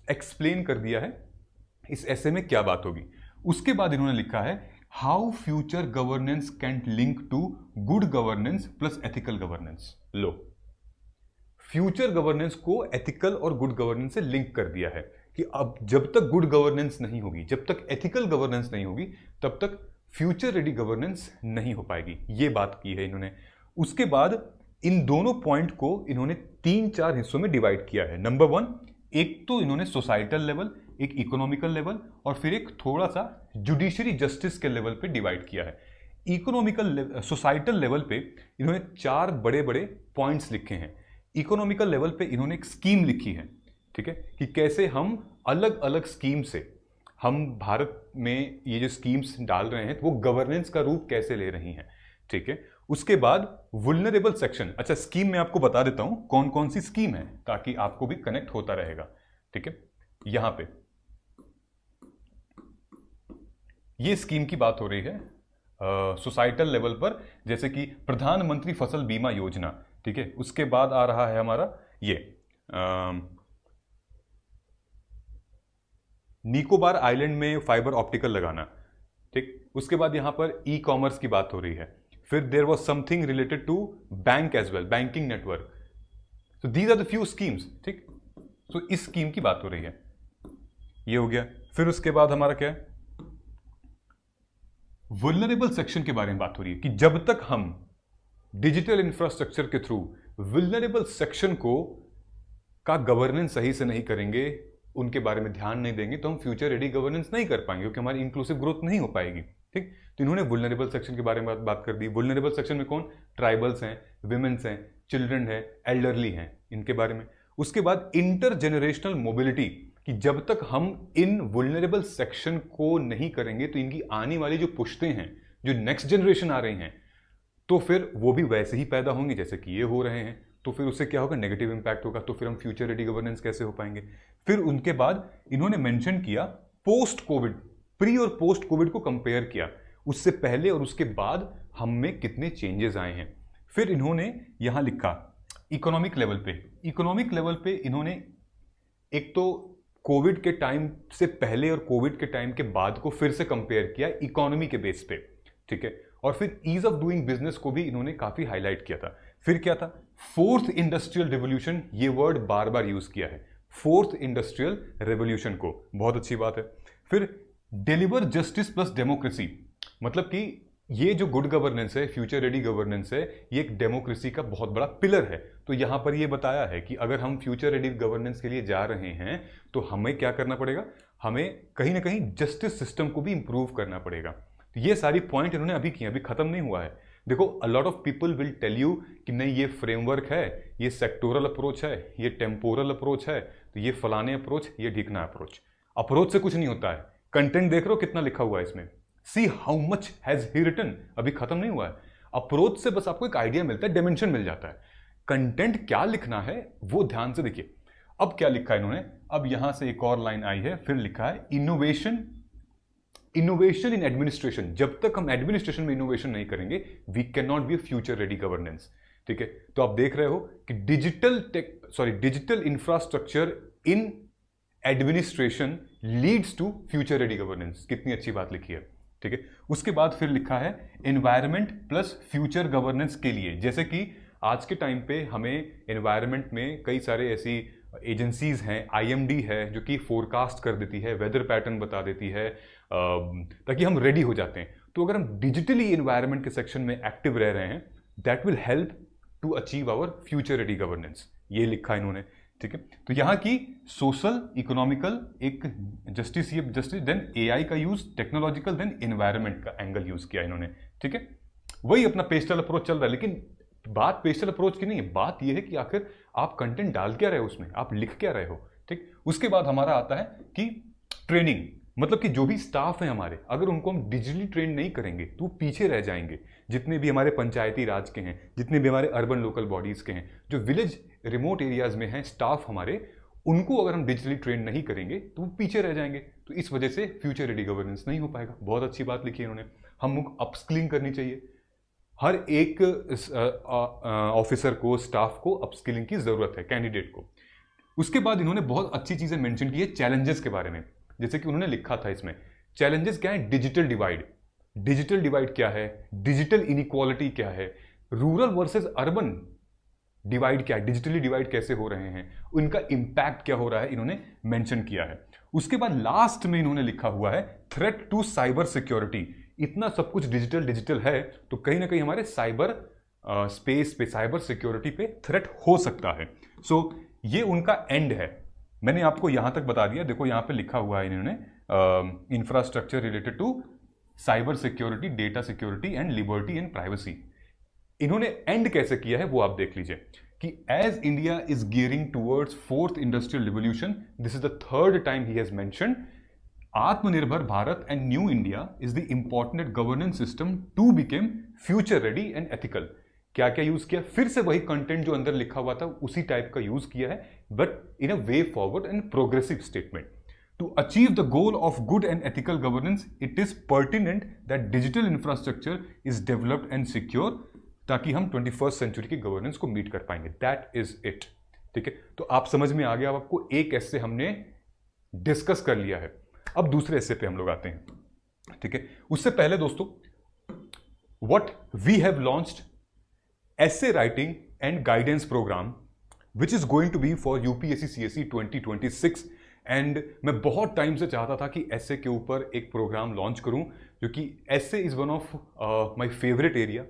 Speaker 1: एक्सप्लेन कर दिया है इस ऐसे में क्या बात होगी. उसके बाद इन्होंने लिखा है how future governance can link to good governance plus ethical governance. लो, फ्यूचर गवर्नेंस को एथिकल और गुड गवर्नेंस से लिंक कर दिया है कि अब जब तक गुड गवर्नेंस नहीं होगी, जब तक एथिकल गवर्नेंस नहीं होगी, तब तक फ्यूचर रेडी गवर्नेंस नहीं हो पाएगी. ये बात की है इन्होंने. उसके बाद इन दोनों पॉइंट को इन्होंने 3-4 हिस्सों में डिवाइड किया है. नंबर 1, एक तो इन्होंने सोसाइटल लेवल, एक इकोनॉमिकल लेवल और फिर एक थोड़ा सा जुडिशरी जस्टिस के लेवल पे डिवाइड किया है. सोसाइटल लेवल पे इन्होंने 4 बड़े बड़े पॉइंट्स लिखे हैं. इकोनॉमिकल लेवल पे इन्होंने एक स्कीम लिखी है, ठीक है, कि कैसे हम अलग अलग स्कीम से, हम भारत में ये जो स्कीम्स डाल रहे हैं वो गवर्नेंस का रूप कैसे ले रही हैं, ठीक है. उसके बाद वुल्नरेबल सेक्शन. अच्छा, स्कीम में आपको बता देता हूं कौन कौन सी स्कीम है ताकि आपको भी कनेक्ट होता रहेगा, ठीक है. यहां पे ये स्कीम की बात हो रही है सोसाइटल लेवल पर, जैसे कि प्रधानमंत्री फसल बीमा योजना, ठीक है. उसके बाद आ रहा है हमारा ये निकोबार आइलैंड में फाइबर ऑप्टिकल लगाना, ठीक. उसके बाद यहां पर ई कॉमर्स की बात हो रही है. फिर there was something related to bank as well, banking network. So these are the few schemes, ठीक. सो इस स्कीम की बात हो रही है, ये हो गया. फिर उसके बाद हमारा क्या है, वुल्नरेबल सेक्शन के बारे में बात हो रही है कि जब तक हम डिजिटल इंफ्रास्ट्रक्चर के थ्रू वुल्नरेबल सेक्शन को का गवर्नेंस सही से नहीं करेंगे, उनके बारे में ध्यान नहीं देंगे, तो हम फ्यूचर रेडी गवर्नेंस नहीं कर पाएंगे, क्योंकि हमारी इंक्लूसिव ग्रोथ नहीं हो पाएगी, ठीक. तो इन्होंने वुल्नरेबल सेक्शन के बारे में बात कर दी. वुल्नरेबल सेक्शन में कौन, ट्राइबल्स हैं, विमेन्स हैं, चिल्ड्रन हैं, एल्डरली हैं, इनके बारे में. उसके बाद इंटरजेनरेशनल मोबिलिटी, कि जब तक हम इन वुल्नरेबल सेक्शन को नहीं करेंगे तो इनकी आने वाली जो पुश्तें हैं, जो नेक्स्ट जनरेशन आ रही हैं, तो फिर वो भी वैसे ही पैदा होंगे जैसे कि ये हो रहे हैं. तो फिर उससे क्या होगा, नेगेटिव इंपैक्ट होगा. तो फिर हम फ्यूचर रेडी गवर्नेंस कैसे हो पाएंगे. फिर उनके बाद इन्होंने मेंशन किया पोस्ट कोविड, प्री और पोस्ट कोविड को कंपेयर किया, उससे पहले और उसके बाद हम में कितने चेंजेस आए हैं. फिर इन्होंने यहां लिखा इकोनॉमिक लेवल पे. इकोनॉमिक लेवल पे इन्होंने एक तो कोविड के टाइम से पहले और कोविड के टाइम के बाद को फिर से कंपेयर किया इकोनॉमी के बेस पे, ठीक है. और फिर ईज ऑफ डूइंग बिजनेस को भी इन्होंने काफी हाईलाइट किया था. फिर क्या था, फोर्थ इंडस्ट्रियल रिवोल्यूशन, ये वर्ड बार बार यूज किया है, फोर्थ इंडस्ट्रियल रेवोल्यूशन को, बहुत अच्छी बात है. फिर डिलीवर जस्टिस प्लस डेमोक्रेसी, मतलब कि ये जो गुड गवर्नेंस है, फ्यूचर रेडी गवर्नेंस है, ये एक डेमोक्रेसी का बहुत बड़ा पिलर है। तो यहां पर ये बताया है कि अगर हम फ्यूचर रेडी गवर्नेंस के लिए जा रहे हैं तो हमें क्या करना पड़ेगा, हमें कहीं ना कहीं जस्टिस सिस्टम को भी इंप्रूव करना पड़ेगा। तो ये सारी पॉइंट इन्होंने अभी किए, अभी खत्म नहीं हुआ है। देखो, a lot of people will tell you कि नहीं ये फ्रेमवर्क है, ये सेक्टोरल अप्रोच है, ये टेम्पोरल अप्रोच है, तो ये फलाने अप्रोच, ये ढिकना अप्रोच से कुछ नहीं होता है। कंटेंट देख रहे हो कितना लिखा हुआ है इसमें, see how much has he written, अभी खत्म नहीं हुआ है। अप्रोच से बस आपको एक आइडिया मिलता है, डायमेंशन मिल जाता है। कंटेंट क्या लिखना है वो ध्यान से देखिए। अब क्या लिखा है इन्होंने, अब यहां से एक और लाइन आई है, फिर लिखा है इनोवेशन इन एडमिनिस्ट्रेशन। जब तक हम एडमिनिस्ट्रेशन में इनोवेशन नहीं करेंगे, we can not be a future ready governance. ठीक है, तो आप देख रहे हो कि digital infrastructure in administration leads to future ready governance. कितनी अच्छी बात लिखी है। ठीक है, उसके बाद फिर लिखा है एनवायरमेंट प्लस फ्यूचर गवर्नेंस के लिए। जैसे कि आज के टाइम पे हमें एनवायरमेंट में कई सारे ऐसी एजेंसीज हैं, आईएमडी है जो कि फोरकास्ट कर देती है, वेदर पैटर्न बता देती है, ताकि हम रेडी हो जाते हैं। तो अगर हम डिजिटली एनवायरमेंट के सेक्शन में एक्टिव रह रहे हैं, that will help to achieve our future ready governance. ये लिखा इन्होंने। ठीक है, तो यहाँ की सोशल, इकोनॉमिकल, एक जस्टिस, देन एआई का यूज, टेक्नोलॉजिकल, देन एनवायरमेंट का एंगल यूज किया इन्होंने। ठीक है, वही अपना पेस्टल अप्रोच चल रहा है, लेकिन बात पेस्टल अप्रोच की नहीं है, बात यह है कि आखिर आप कंटेंट डाल क्या रहे हो उसमें, आप लिख क्या रहे हो। ठीक, उसके बाद हमारा आता है कि ट्रेनिंग, मतलब कि जो भी स्टाफ है हमारे, अगर उनको हम डिजिटली ट्रेन नहीं करेंगे तो पीछे रह जाएंगे। जितने भी हमारे पंचायती राज के हैं, जितने भी हमारे अर्बन लोकल बॉडीज के हैं, जो विलेज रिमोट एरियाज में हैं स्टाफ हमारे, उनको अगर हम डिजिटली ट्रेन नहीं करेंगे तो वो पीछे रह जाएंगे। तो इस वजह से फ्यूचर रेडी गवर्नेंस नहीं हो पाएगा। बहुत अच्छी बात लिखी है इन्होंने। हमको अपस्किलिंग करनी चाहिए, हर एक ऑफिसर को, स्टाफ को अपस्किलिंग की जरूरत है, कैंडिडेट को। उसके बाद इन्होंने बहुत अच्छी चीजें मेंशन की है चैलेंजेस के बारे में। जैसे कि उन्होंने लिखा था इसमें, चैलेंजेस क्या है, डिजिटल डिवाइड। डिजिटल डिवाइड क्या है, डिजिटल इनइक्वालिटी क्या है, रूरल वर्सेस अर्बन डिवाइड क्या है, डिजिटली डिवाइड कैसे हो रहे हैं, उनका इंपैक्ट क्या हो रहा है, इन्होंने मेंशन किया है। उसके बाद लास्ट में इन्होंने लिखा हुआ है थ्रेट टू साइबर सिक्योरिटी। इतना सब कुछ डिजिटल है तो कहीं ना कहीं हमारे साइबर स्पेस पे, साइबर सिक्योरिटी पे थ्रेट हो सकता है। सो ये उनका एंड है। मैंने आपको यहां तक बता दिया। देखो यहां पे लिखा हुआ है इन्होंने, infrastructure related to cyber security, data security and liberty and privacy. इन्होंने एंड कैसे किया है वो आप देख लीजिए कि as India is gearing towards fourth industrial revolution, this is the third time he has mentioned Atmanirbhar Bharat and new India is the important governance system to became future ready and ethical. क्या क्या यूज किया, फिर से वही कंटेंट जो अंदर लिखा हुआ था उसी टाइप का यूज किया है, but in a way forward and progressive statement. To achieve the goal of good and ethical governance it is pertinent that digital infrastructure is developed and secure, ताकि हम 21st सेंचुरी की गवर्नेंस को मीट कर पाएंगे। That is it. ठीक है, तो आप समझ में आ गया। आपको एक ऐसे हमने डिस्कस कर लिया है। अब दूसरे हिस्से पे हम लोग आते हैं। ठीक है, उससे पहले दोस्तों, what we have launched essay writing and guidance program which is going to be for UPSC CSE 2026 and मैं बहुत टाइम से चाहता था कि ऐसे के ऊपर एक प्रोग्राम लॉन्च करूं, जो कि ऐसे is one of my favourite area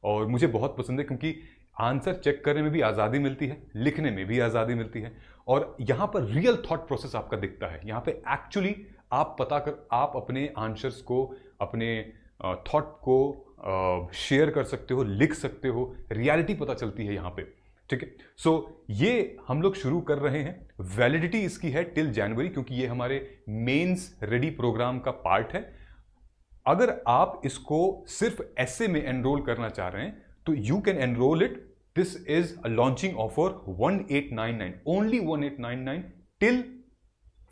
Speaker 1: और मुझे बहुत पसंद है, क्योंकि आंसर चेक करने में भी आज़ादी मिलती है, लिखने में भी आज़ादी मिलती है, और यहाँ पर रियल थॉट प्रोसेस आपका दिखता है। यहाँ पे एक्चुअली आप अपने आंसर्स को, अपने थॉट को शेयर कर सकते हो, लिख सकते हो, रियलिटी पता चलती है यहाँ पे। ठीक है, सो ये हम लोग शुरू कर रहे हैं। वैलिडिटी इसकी है टिल जनवरी, क्योंकि ये हमारे मेंस रेडी प्रोग्राम का पार्ट है। अगर आप इसको सिर्फ ऐसे में एनरोल करना चाह रहे हैं तो you can enroll it. This is a launching offer 1899, only 1899 till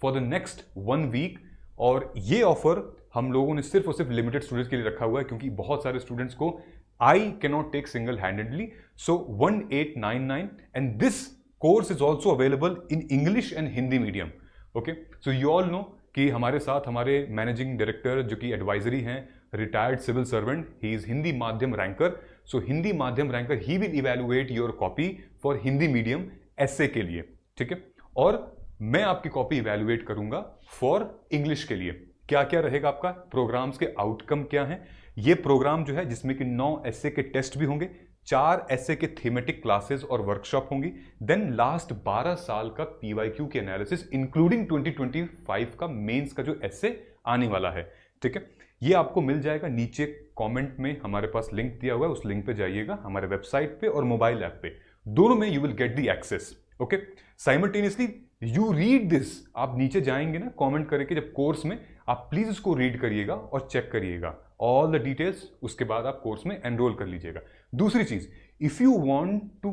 Speaker 1: for the next 1 week. और ये ऑफर हम लोगों ने सिर्फ और सिर्फ लिमिटेड स्टूडेंट्स के लिए रखा हुआ है, क्योंकि बहुत सारे स्टूडेंट्स को I cannot take single handedly. So 1899 and this course is also available in English and Hindi medium. Okay, so you all know कि हमारे साथ हमारे मैनेजिंग डायरेक्टर जो कि एडवाइजरी हैं, retired civil servant, he is Hindi माध्यम रैंकर। सो हिंदी माध्यम ranker, he will evaluate your copy for Hindi medium essay के लिए। ठीक है, और मैं आपकी कॉपी इवैल्यूएट करूंगा फॉर इंग्लिश के लिए। क्या क्या रहेगा आपका, प्रोग्राम्स के आउटकम क्या हैं, ये प्रोग्राम जो है जिसमें कि 9 एसए के टेस्ट भी होंगे, 4 एसए के थीमेटिक क्लासेस और वर्कशॉप होंगी, देन लास्ट 12 साल का पीवाईक्यू के एनालिसिस इंक्लूडिंग 2025 का मेंस का जो एसए आने वाला है। ठीक है, ये आपको मिल जाएगा नीचे कमेंट में, हमारे पास लिंक दिया हुआ है, उस लिंक पे जाइएगा, हमारे वेबसाइट पे और मोबाइल ऐप पे, दोनों में you will get the access. Okay, simultaneously you read this, आप नीचे जाएंगे ना कमेंट करके जब कोर्स में, आप प्लीज इसको रीड करिएगा और चेक करिएगा ऑल द डिटेल्स, उसके बाद आप कोर्स में एनरोल कर लीजिएगा। दूसरी चीज, if you want to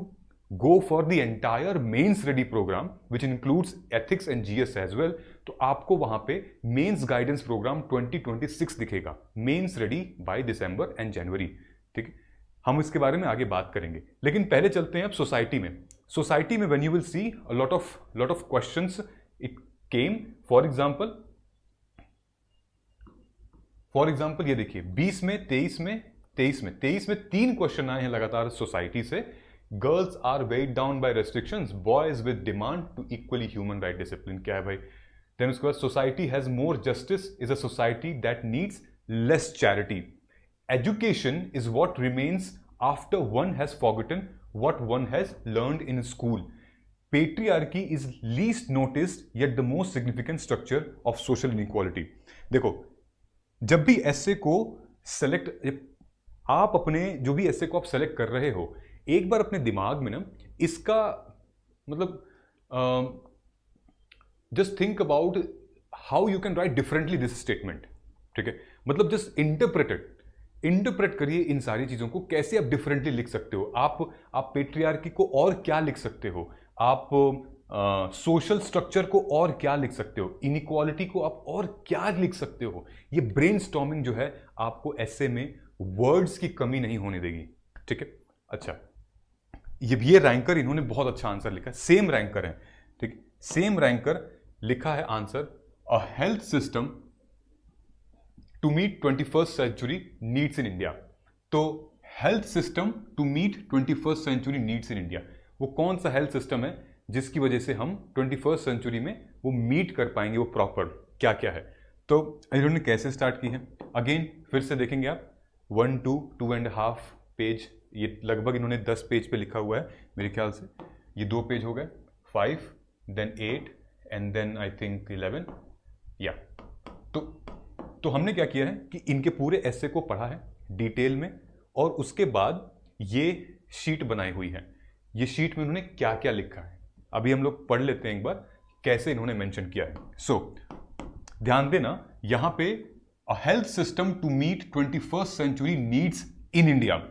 Speaker 1: go for the entire mains ready program which includes ethics and GS as well, तो आपको वहां पे मेंस गाइडेंस प्रोग्राम 2026 दिखेगा, mains ready by December and January. ठीक है, हम इसके बारे में आगे बात करेंगे, लेकिन पहले चलते हैं अब सोसाइटी में। सोसाइटी में when you will C a lot of questions it came, for example ये देखिए 20 में 23 में 3 क्वेश्चन आए हैं लगातार सोसाइटी से। Girls are weighed down by restrictions, boys with demand to equally human right discipline. क्या है भाई? देन उसके बाद society has more justice is a society that needs less charity. Education is what remains after one has forgotten what one has learned in school. Patriarchy is least noticed yet the most significant structure of social inequality. देखो, जब भी ऐसे को सेलेक्ट, आप अपने जो भी ऐसे को आप सेलेक्ट कर रहे हो, एक बार अपने दिमाग में ना इसका मतलब just think about how you can write differently this statement. ठीक है, मतलब जस्ट इंटरप्रेट करिए इन सारी चीजों को, कैसे आप डिफरेंटली लिख सकते हो। आप पेट्रियार्की को और क्या लिख सकते हो, आप सोशल स्ट्रक्चर को और क्या लिख सकते हो, इनइक्वालिटी को आप और क्या लिख सकते हो। ये ब्रेनस्टॉर्मिंग जो है आपको ऐसे में वर्ड्स की कमी नहीं होने देगी। ठीक है, अच्छा, ये रैंकर इन्होंने बहुत अच्छा आंसर लिखा है, सेम रैंकर है। ठीक, सेम रैंकर लिखा है answer, a health system to meet 21st century needs in India. तो health system to meet 21st century needs in India, वो कौन सा हेल्थ सिस्टम है जिसकी वजह से हम 21st सेंचुरी में वो मीट कर पाएंगे, वो प्रॉपर क्या क्या है। तो इन्होंने कैसे स्टार्ट की है, अगेन फिर से देखेंगे आप, 1 to 2.5 पेज, ये लगभग इन्होंने 10 पेज पे लिखा हुआ है मेरे ख्याल से। ये 2 पेज हो गए, 5 then 8 and then I think 11 या। तो हमने क्या किया है कि इनके पूरे ऐसे को पढ़ा है डिटेल में, और उसके बाद ये शीट बनाई हुई है। ये शीट में उन्होंने क्या क्या लिखा है अभी हम लोग पढ़ लेते हैं एक बार, कैसे इन्होंने मेंशन किया है। सो ध्यान देना, यहां पे a health system to meet 21st century needs in India.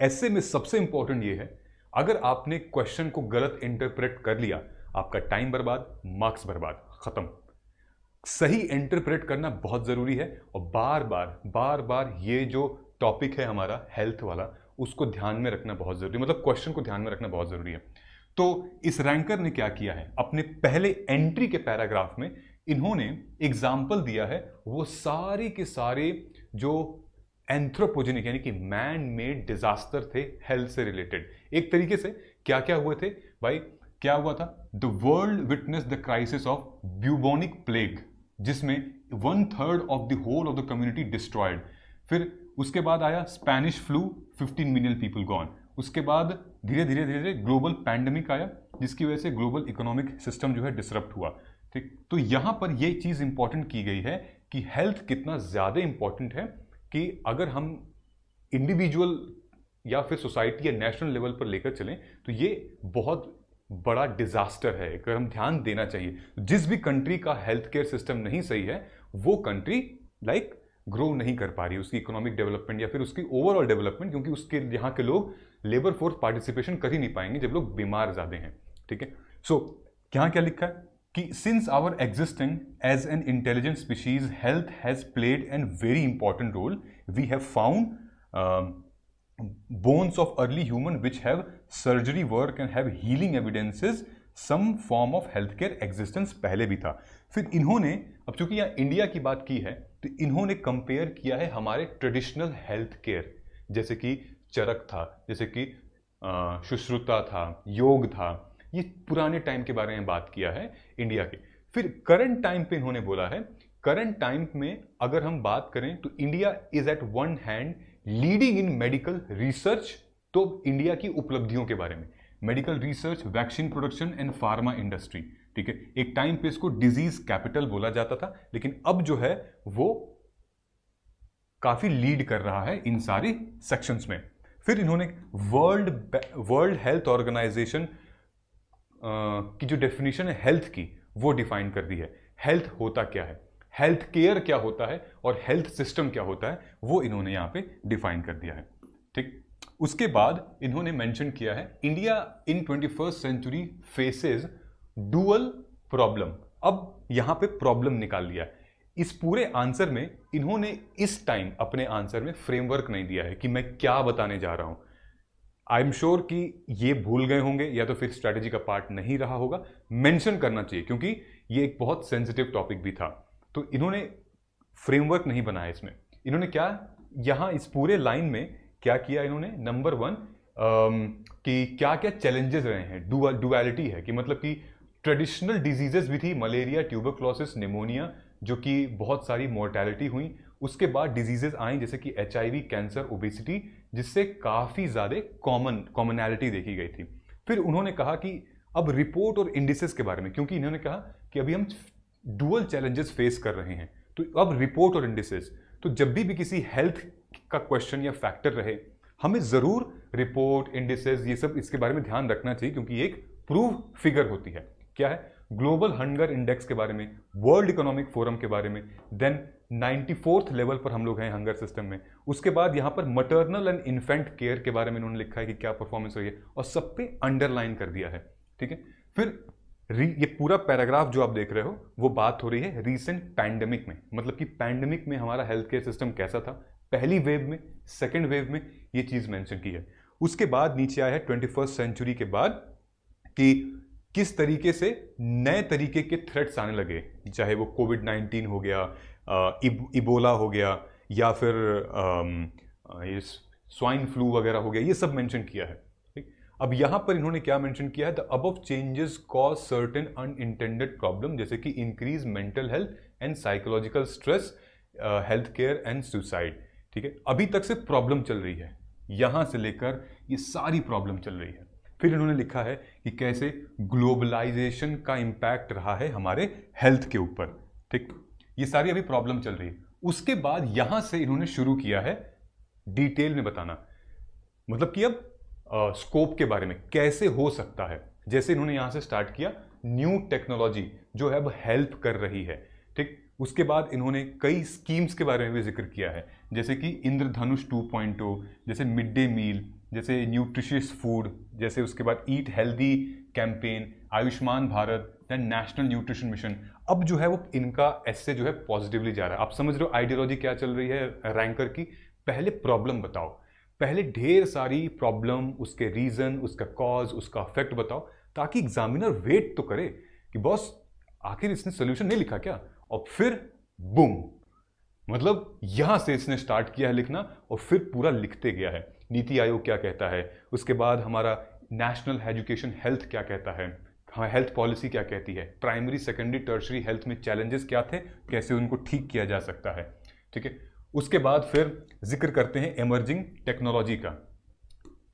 Speaker 1: ऐसे में सबसे इंपॉर्टेंट ये है, अगर आपने क्वेश्चन को गलत इंटरप्रेट कर लिया, आपका टाइम बर्बाद, मार्क्स बर्बाद, खत्म। सही इंटरप्रेट करना बहुत जरूरी है, और बार बार ये जो टॉपिक है हमारा हेल्थ वाला, उसको ध्यान में रखना बहुत जरूरी है, मतलब क्वेश्चन को ध्यान में रखना बहुत जरूरी है। तो इस रैंकर ने क्या किया है, अपने पहले एंट्री के पैराग्राफ में इन्होंने एग्जाम्पल दिया है, वो सारे के सारे जो एंथ्रोपोजेनिक यानी कि मैन मेड डिजास्टर थे हेल्थ से रिलेटेड। एक तरीके से क्या क्या हुए थे भाई, क्या हुआ था, the world witness the crisis of bubonic plague, जिसमें 1/3 of the whole of the community destroyed. फिर उसके बाद आया Spanish flu, 15 million people gone. उसके बाद धीरे धीरे ग्लोबल पैंडेमिक आया, जिसकी वजह से ग्लोबल इकोनॉमिक सिस्टम जो है डिसरप्ट हुआ। ठीक, तो यहां पर यह चीज इंपॉर्टेंट की गई है कि हेल्थ कितना ज्यादा इंपॉर्टेंट है, कि अगर हम इंडिविजुअल या फिर सोसाइटी या नेशनल लेवल पर लेकर चलें तो ये बहुत बड़ा डिजास्टर है, अगर हम ध्यान देना चाहिए। जिस भी कंट्री का हेल्थ केयर सिस्टम नहीं सही है, वो कंट्री ग्रो नहीं कर पा रही, उसकी इकोनॉमिक डेवलपमेंट या फिर उसकी ओवरऑल डेवलपमेंट, क्योंकि उसके यहाँ के लोग लेबर फोर्स पार्टिसिपेशन कर ही नहीं पाएंगे जब लोग बीमार ज्यादा हैं। ठीक है, सो यहाँ क्या लिखा है कि since our existing as an intelligent species, health has played an very important role. We have found bones of early human which have surgery work and have healing evidences, some form of healthcare existence पहले भी था। फिर इन्होंने, अब चूंकि यहाँ इंडिया की बात की है, तो इन्होंने कंपेयर किया है हमारे ट्रेडिशनल हेल्थ केयर, जैसे कि चरक था, जैसे कि सुश्रुता था, योग था, ये पुराने टाइम के बारे में बात किया है इंडिया के। फिर करंट टाइम पे इन्होंने बोला है करंट टाइम में अगर हम बात करें तो India is at one hand leading in medical research. तो इंडिया की उपलब्धियों के बारे में, medical research, vaccine production and pharma industry, ठीक है। एक टाइम पे इसको डिजीज कैपिटल बोला जाता था, लेकिन अब जो है वो काफी लीड कर रहा है इन सारी सेक्शंस में। फिर इन्होंने वर्ल्ड हेल्थ ऑर्गेनाइजेशन की जो डेफिनेशन है हेल्थ की, वो डिफाइन कर दी है। हेल्थ होता क्या है, हेल्थ केयर क्या होता है और हेल्थ सिस्टम क्या होता है, वो इन्होंने यहां पे डिफाइन कर दिया है, ठीक। उसके बाद इन्होंने मेंशन किया है India in 21st century faces dual problem. अब यहां पे प्रॉब्लम निकाल लिया है। इस पूरे आंसर में इन्होंने इस टाइम अपने आंसर में फ्रेमवर्क नहीं दिया है कि मैं क्या बताने जा रहा हूं। आई एम श्योर कि ये भूल गए होंगे या तो फिर स्ट्रैटेजी का पार्ट नहीं रहा होगा। मेंशन करना चाहिए क्योंकि ये एक बहुत सेंसिटिव टॉपिक भी था, तो इन्होंने फ्रेमवर्क नहीं बनाया इसमें। इन्होंने क्या यहां इस पूरे लाइन में क्या किया, इन्होंने नंबर 1 कि क्या क्या चैलेंजेस रहे हैं। डुअलिटी है कि मतलब कि ट्रेडिशनल डिजीजेस भी थी, मलेरिया, ट्यूबरक्लोसिस, निमोनिया, जो कि बहुत सारी मोर्टेलिटी हुई। उसके बाद डिजीजेस आई जैसे कि HIV, कैंसर, ओबेसिटी, जिससे काफ़ी ज़्यादा कॉमनैलिटी देखी गई थी। फिर उन्होंने कहा कि अब रिपोर्ट और इंडिसेस के बारे में, क्योंकि इन्होंने कहा कि अभी हम डुअल चैलेंजेस फेस कर रहे हैं, तो अब रिपोर्ट और इंडिसेस, तो जब भी किसी हेल्थ का क्वेश्चन या फैक्टर रहे, हमें ज़रूर रिपोर्ट, इंडिसेस, ये सब इसके बारे में ध्यान रखना चाहिए, क्योंकि ये एक प्रूव फिगर होती है। क्या है? ग्लोबल हंगर इंडेक्स के बारे में, वर्ल्ड इकोनॉमिक फोरम के बारे में, देन 94th लेवल पर हम लोग हैं हंगर सिस्टम में। उसके बाद यहाँ पर मटर्नल एंड इन्फेंट केयर के बारे में उन्होंने लिखा है कि क्या परफॉर्मेंस रही है, और सब पे अंडरलाइन कर दिया है, ठीक है। फिर ये पूरा पैराग्राफ जो आप देख रहे हो वो बात हो रही है रीसेंट पैंडेमिक में, मतलब कि पैंडेमिक में हमारा हेल्थ केयर सिस्टम कैसा था, पहली वेव में, सेकेंड वेव में, ये चीज़ मेंशन की है। उसके बाद नीचे आया है 21st सेंचुरी के बाद कि किस तरीके से नए तरीके के थ्रेट्स आने लगे, चाहे वो कोविड-19 हो गया, इबोला हो गया, या फिर ये स्वाइन फ्लू वगैरह हो गया, ये सब मेंशन किया है, ठीक। अब यहाँ पर इन्होंने क्या मेंशन किया है, the above changes cause certain unintended problem, जैसे कि increase mental health and psychological stress, health care and suicide, ठीक है। अभी तक से प्रॉब्लम चल रही है, यहाँ से लेकर ये सारी प्रॉब्लम चल रही है। फिर इन्होंने लिखा है कि कैसे ग्लोबलाइजेशन का इम्पैक्ट रहा है हमारे हेल्थ के ऊपर, ठीक। ये सारी अभी प्रॉब्लम चल रही है। उसके बाद यहां से इन्होंने शुरू किया है डिटेल में बताना, मतलब कि अब स्कोप के बारे में कैसे हो सकता है। जैसे इन्होंने यहां से स्टार्ट किया न्यू टेक्नोलॉजी जो है अब हेल्प कर रही है, ठीक। उसके बाद इन्होंने कई स्कीम्स के बारे में भी जिक्र किया है, जैसे कि इंद्रधनुष 2.0, जैसे मिड डे मील, जैसे न्यूट्रिशियस फूड, जैसे उसके बाद eat healthy campaign, Ayushman Bharat, then national nutrition mission. अब जो है वो इनका ऐसे जो है पॉजिटिवली जा रहा है। आप समझ रहे हो आइडियोलॉजी क्या चल रही है रैंकर की। पहले प्रॉब्लम बताओ, पहले ढेर सारी प्रॉब्लम, उसके रीजन, उसका कॉज, उसका इफेक्ट बताओ, ताकि एग्जामिनर वेट तो करे कि बॉस आखिर इसने सोल्यूशन नहीं लिखा क्या, और फिर बूम, मतलब यहां से इसने स्टार्ट किया है लिखना और फिर पूरा लिखते गया है। नीति आयोग क्या कहता है, उसके बाद हमारा नेशनल एजुकेशन हेल्थ क्या कहता है, हाँ हेल्थ पॉलिसी क्या कहती है, प्राइमरी सेकेंडरी टर्शरी हेल्थ में चैलेंजेस क्या थे, कैसे उनको ठीक किया जा सकता है, ठीक है। उसके बाद फिर जिक्र करते हैं इमर्जिंग टेक्नोलॉजी का,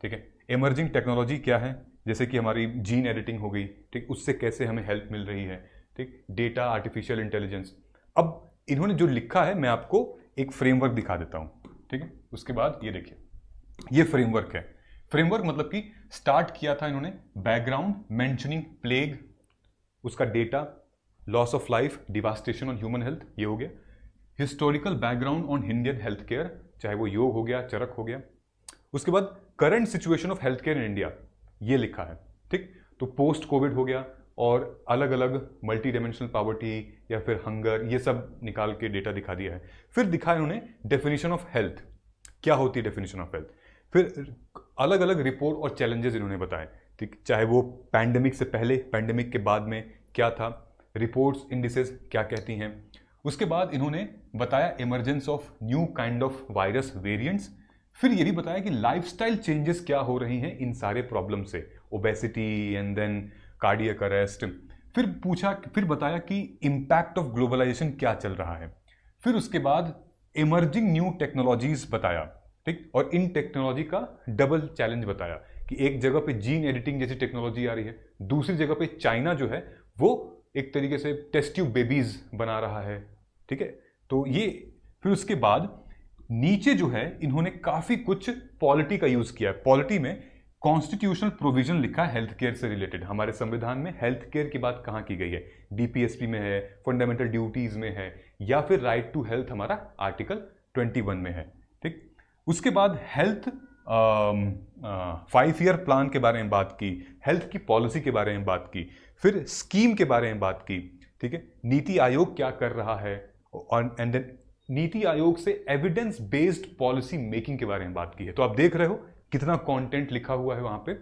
Speaker 1: ठीक है। इमर्जिंग टेक्नोलॉजी क्या है, जैसे कि हमारी जीन एडिटिंग हो गई, ठीक, उससे कैसे हमें हेल्प मिल रही है, ठीक, डेटा, आर्टिफिशियल इंटेलिजेंस। अब इन्होंने जो लिखा है मैं आपको एक फ्रेमवर्क दिखा देता हूं, ठीक है। उसके बाद ये देखिए, ये फ्रेमवर्क है। फ्रेमवर्क मतलब कि स्टार्ट किया था इन्होंने बैकग्राउंड मेंशनिंग प्लेग, उसका data, loss of life, devastation on human health, ये हो गया। Historical background on Indian health care, चाहे वो योग हो गया, चरक हो गया। उसके बाद current situation of health care in India, ये लिखा है, ठीक। तो पोस्ट कोविड हो गया, और अलग अलग मल्टी डायमेंशनल पॉवर्टी या फिर हंगर, ये सब निकाल के डेटा दिखा दिया है। फिर दिखा इन्होंने डेफिनेशन ऑफ हेल्थ, क्या होती है डेफिनेशन ऑफ हेल्थ। फिर अलग अलग रिपोर्ट और चैलेंजेस इन्होंने बताए, ठीक, चाहे वो पैंडेमिक से पहले, पैंडेमिक के बाद में क्या था, रिपोर्ट्स, इंडिसेस क्या कहती हैं। उसके बाद इन्होंने बताया emergence of new kind of virus variants. फिर ये भी बताया कि लाइफस्टाइल चेंजेस क्या हो रही हैं इन सारे प्रॉब्लम से, obesity and then cardiac arrest, फिर बताया कि इम्पैक्ट ऑफ ग्लोबलाइजेशन क्या चल रहा है। फिर उसके बाद इमर्जिंग न्यू टेक्नोलॉजीज बताया, ठीक, और इन टेक्नोलॉजी का डबल चैलेंज बताया कि एक जगह पे जीन एडिटिंग जैसी टेक्नोलॉजी आ रही है, दूसरी जगह पे चाइना जो है वो एक तरीके से टेस्ट ट्यूब बेबीज बना रहा है, ठीक है। तो ये फिर उसके बाद नीचे जो है इन्होंने काफी कुछ पॉलिटी का यूज किया है। पॉलिटी में कॉन्स्टिट्यूशनल प्रोविजन लिखा है हेल्थ केयर से रिलेटेड। हमारे संविधान में हेल्थ केयर की बात कहाँ की गई है? डीपीएसपी में है, फंडामेंटल ड्यूटीज में है, या फिर राइट टू हेल्थ हमारा आर्टिकल 21 में है, ठीक। उसके बाद हेल्थ 5 ईयर प्लान के बारे में बात की, हेल्थ की पॉलिसी के बारे में बात की, फिर स्कीम के बारे में बात की, ठीक है, नीति आयोग क्या कर रहा है, और एंड देन नीति आयोग से एविडेंस बेस्ड पॉलिसी मेकिंग के बारे में बात की है। तो आप देख रहे हो कितना कंटेंट लिखा हुआ है वहां पे,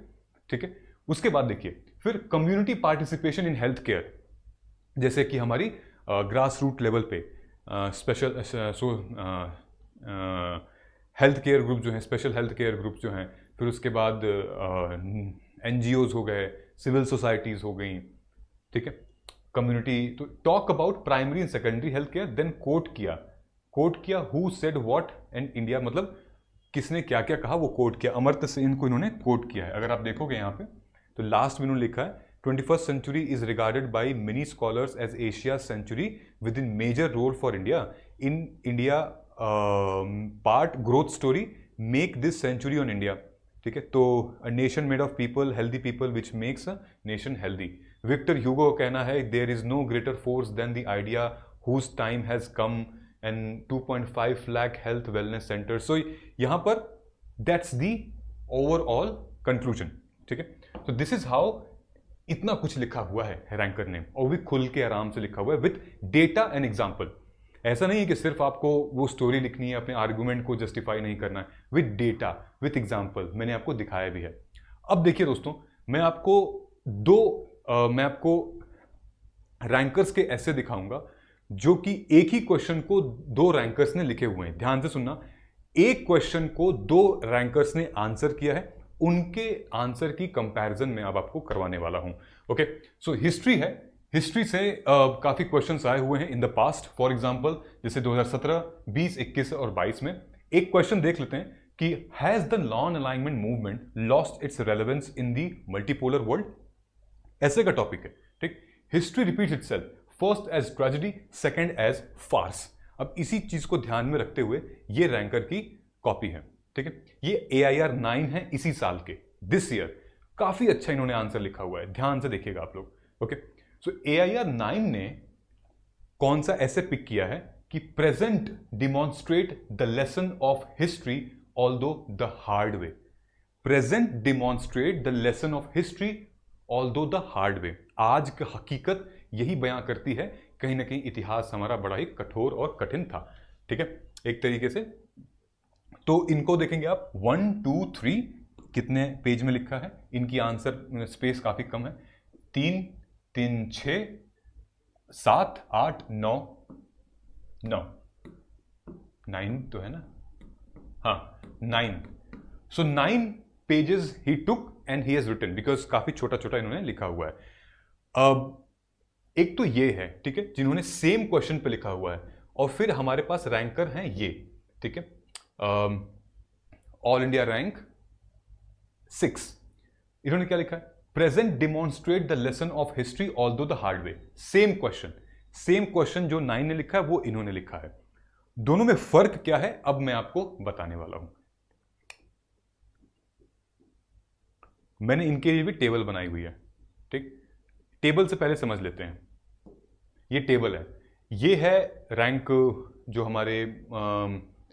Speaker 1: ठीक है। उसके बाद देखिए फिर community participation in health care, जैसे कि हमारी ग्रास रूट लेवल पे स्पेशल हेल्थ केयर ग्रुप जो हैं, स्पेशल हेल्थ केयर ग्रुप जो हैं, फिर उसके बाद एनजीओज हो गए, सिविल सोसाइटीज हो गई, ठीक है, कम्युनिटी। तो talk about primary and secondary health care, then quote किया who said what and India, मतलब किसने क्या क्या कहा वो कोट किया। अमर्त्य सेन को इन्होंने कोट किया है। अगर आप देखोगे यहाँ पे तो लास्ट में इन्होंने लिखा है 21st century is regarded by many scholars as Asia's century within major role for India. In India part growth story make this century on India. ठीक है, तो a nation made of people, healthy people, which makes a nation healthy. Victor Hugo का कहना है there is no greater force than the idea whose time has come and 2.5 lakh health wellness centers. So यहाँ पर that's the overall conclusion. ठीक है, तो दिस इज हाउ इतना कुछ लिखा हुआ है रैंकर ने, और भी खुल के आराम से लिखा हुआ है विथ डेटा एंड एग्जाम्पल। ऐसा नहीं है कि सिर्फ आपको वो स्टोरी लिखनी है, अपने आर्गुमेंट को जस्टिफाई नहीं करना है, विथ डेटा विथ एग्जाम्पल मैंने आपको दिखाया भी है। अब देखिए दोस्तों, मैं आपको रैंकर्स के ऐसे दिखाऊंगा जो कि एक ही क्वेश्चन को 2 रैंकर्स ने लिखे हुए हैं। ध्यान से सुनना, एक क्वेश्चन को 2 रैंकर्स ने आंसर किया है, उनके आंसर की कंपैरिजन में अब आपको करवाने वाला हूं। ओके, सो हिस्ट्री है, हिस्ट्री से काफी क्वेश्चंस आए हुए हैं in the past. For example जैसे 2017, 20, 21 और 22 में एक क्वेश्चन देख लेते हैं कि has the non alignment movement lost its relevance in the multipolar world. ऐसे का टॉपिक है, ठीक। History repeats itself, first as tragedy, second as farce. अब इसी चीज को ध्यान में रखते हुए ये रैंकर की कॉपी है, ठीक है। ये AIR 9 है इसी साल के, दिस ईयर। काफी अच्छा इन्होंने आंसर लिखा हुआ है, ध्यान से देखिएगा आप लोग। ओके, सो AIR 9 ने कौन सा ऐसे पिक किया है कि present demonstrate the lesson of history although the hard way. Present demonstrate the lesson of history although the hard way. आज की हकीकत यही बयां करती है, कहीं ना कहीं इतिहास हमारा बड़ा ही कठोर और कठिन था, ठीक है, एक तरीके से। तो इनको देखेंगे आप 1, 2, 3 कितने पेज में लिखा है, इनकी आंसर स्पेस काफी कम है। 3, 3, 6, 7, 8, 9, 9 तो है ना, हाँ 9। So 9 pages he took and he has written, because काफी छोटा छोटा इन्होंने लिखा हुआ है। अब एक तो ये है, ठीक है, जिन्होंने सेम क्वेश्चन पे लिखा हुआ है, और फिर हमारे पास रैंकर हैं ये, ठीक है, ऑल इंडिया रैंक 6। इन्होंने क्या लिखा है? Present demonstrate the lesson of history although the hard way. Same question जो 9 ने लिखा है वो इन्होंने लिखा है। दोनों में फर्क क्या है अब मैं आपको बताने वाला हूं। मैंने इनके लिए भी टेबल बनाई हुई है, ठीक। टेबल से पहले समझ लेते हैं, ये टेबल है, ये है रैंक जो हमारे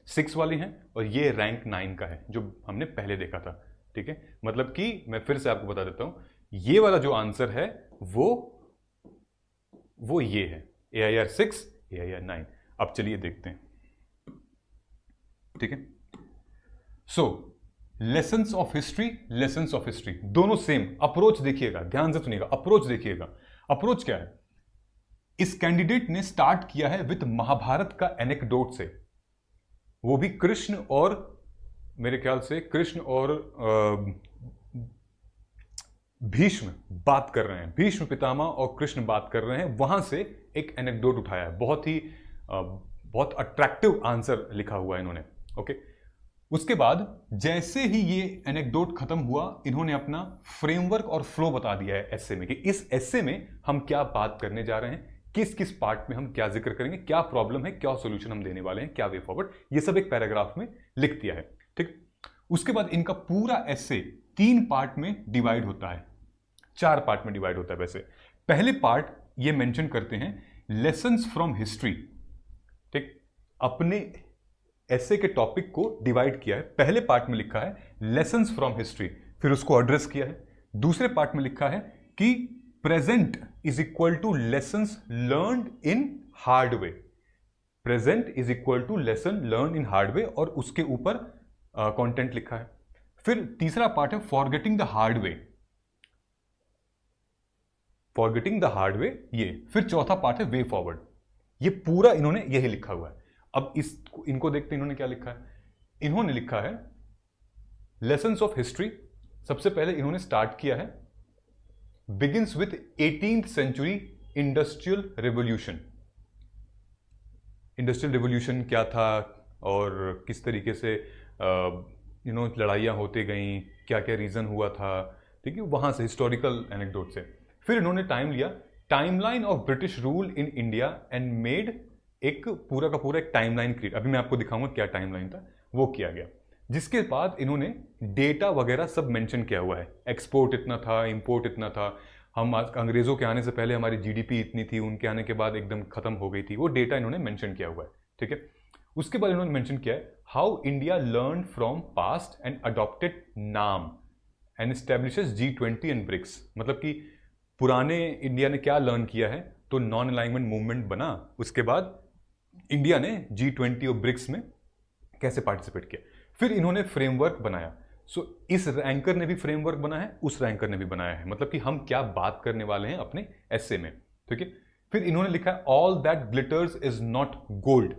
Speaker 1: 6 वाली हैं, और ये रैंक 9 का है जो हमने पहले देखा था, ठीक है। मतलब कि मैं फिर से आपको बता देता हूं, ये वाला जो आंसर है वो ये है, AIR 6, AIR 9। अब चलिए देखते हैं, ठीक है। सो लेसन्स ऑफ हिस्ट्री दोनों सेम। अप्रोच देखिएगा, ध्यान से सुनिएगा, अप्रोच देखिएगा। अप्रोच क्या है? इस कैंडिडेट ने स्टार्ट किया है विद महाभारत का एनेक्डोट से, वो भी कृष्ण और मेरे ख्याल से कृष्ण और भीष्म बात कर रहे हैं, भीष्म पितामह और कृष्ण बात कर रहे हैं, वहां से एक एनेक्डोट उठाया है। बहुत अट्रैक्टिव आंसर लिखा हुआ है इन्होंने। ओके, उसके बाद जैसे ही ये एनेक्डोट खत्म हुआ, इन्होंने अपना फ्रेमवर्क और फ्लो बता दिया है एस्से में, कि इस एस्से में हम क्या बात करने जा रहे हैं, किस किस पार्ट में हम क्या जिक्र करेंगे, क्या प्रॉब्लम है, क्या सॉल्यूशन हम देने वाले हैं, क्या वे फॉरवर्ड, ये सब एक पैराग्राफ में लिख दिया है। ठीक, उसके बाद इनका पूरा एस्से 3 पार्ट में डिवाइड होता है, 4 पार्ट में डिवाइड होता है वैसे। पहले पार्ट ये मेंशन करते हैं लेसन्स फ्रॉम हिस्ट्री। ठीक, अपने एस्से के टॉपिक को डिवाइड किया है। पहले पार्ट में लिखा है लेसन्स फ्रॉम हिस्ट्री, फिर उसको एड्रेस किया है। दूसरे पार्ट में लिखा है कि present is equal to lessons learned in hard way. Present is equal to lesson learn in hard way, और उसके ऊपर कंटेंट लिखा है। फिर तीसरा पार्ट है forgetting the hard way, forgetting the hard way ये। फिर चौथा पार्ट है वे फॉरवर्ड। ये पूरा इन्होंने यही लिखा हुआ है। अब इनको देखते हैं इन्होंने क्या लिखा है। इन्होंने लिखा है लेसन्स ऑफ हिस्ट्री। सबसे पहले इन्होंने स्टार्ट किया है begins with 18th century industrial revolution. Industrial revolution क्या था और किस तरीके से लड़ाइयाँ होती गई, क्या क्या रीज़न हुआ था, ठीक है, वहाँ से हिस्टोरिकल एनेक्डोट से। फिर इन्होंने टाइम लिया, timeline of British rule in India and made एक पूरा का पूरा एक टाइमलाइन क्रिएट। अभी मैं आपको दिखाऊंगा क्या टाइमलाइन था, वो किया गया। जिसके बाद इन्होंने डेटा वगैरह सब मेंशन किया हुआ है, एक्सपोर्ट इतना था, इंपोर्ट इतना था, हम अंग्रेज़ों के आने से पहले हमारी जीडीपी इतनी थी, उनके आने के बाद एकदम खत्म हो गई थी, वो डेटा इन्होंने मेंशन किया हुआ है। ठीक है, उसके बाद इन्होंने मेंशन किया है how India learn from past and adopted NAM and establishes G20 and BRICS. मतलब कि पुराने इंडिया ने क्या लर्न किया है, तो नॉन अलाइनमेंट मूवमेंट बना, उसके बाद इंडिया ने G20 और ब्रिक्स में कैसे पार्टिसिपेट किया। फिर इन्होंने फ्रेमवर्क बनाया। इस रैंकर ने भी फ्रेमवर्क बनाया है, उस रैंकर ने भी बनाया है, मतलब कि हम क्या बात करने वाले हैं अपने एस्से में। ठीक है, फिर इन्होंने लिखा है all that glitters is not gold.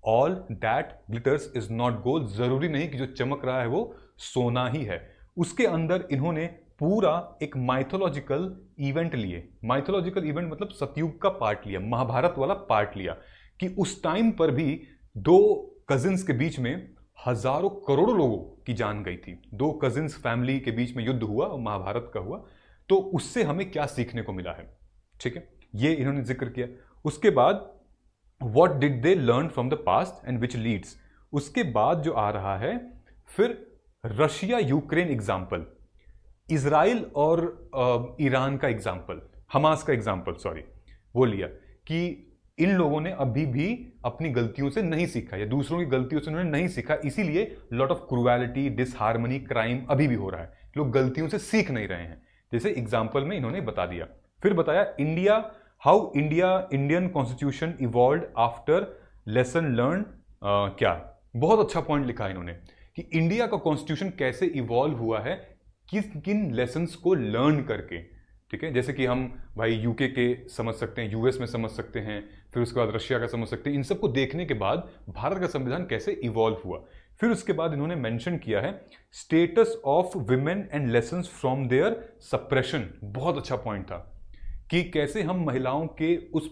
Speaker 1: All that glitters is not gold, जरूरी नहीं कि जो चमक रहा है वो सोना ही है। उसके अंदर इन्होंने पूरा एक माइथोलॉजिकल इवेंट लिए। माइथोलॉजिकल इवेंट मतलब सतयुग का पार्ट लिया, महाभारत वाला पार्ट लिया, कि उस टाइम पर भी 2 कजिन्स के बीच में हजारों करोड़ों लोगों की जान गई थी। 2 कजिन्स फैमिली के बीच में युद्ध हुआ और महाभारत का हुआ, तो उससे हमें क्या सीखने को मिला है। ठीक है, ये इन्होंने जिक्र किया। उसके बाद what did they learn from the past and which leads. उसके बाद जो आ रहा है फिर रशिया यूक्रेन एग्जाम्पल, इजराइल और ईरान का एग्जाम्पल, हमास का एग्जाम्पल सॉरी, वो लिया कि इन लोगों ने अभी भी अपनी गलतियों से नहीं सीखा, या दूसरों की गलतियों से उन्होंने नहीं सीखा, इसीलिए lot of cruelty, disharmony, crime अभी भी हो रहा है। लोग गलतियों से सीख नहीं रहे हैं, जैसे एग्जाम्पल में इन्होंने बता दिया। फिर बताया India, how Indian constitution evolved after lesson learn. क्या बहुत अच्छा पॉइंट लिखा है इन्होंने कि इंडिया का कॉन्स्टिट्यूशन कैसे इवॉल्व हुआ है, किन लेसन्स को लर्न करके। ठीक है, जैसे कि हम भाई यूके के समझ सकते हैं, यूएस में समझ सकते हैं, फिर उसके बाद रशिया का समझ सकते हैं। इन सबको देखने के बाद भारत का संविधान कैसे इवॉल्व हुआ। फिर उसके बाद इन्होंने मेंशन किया है status of women and lessons from their suppression. बहुत अच्छा पॉइंट था कि कैसे हम महिलाओं के उस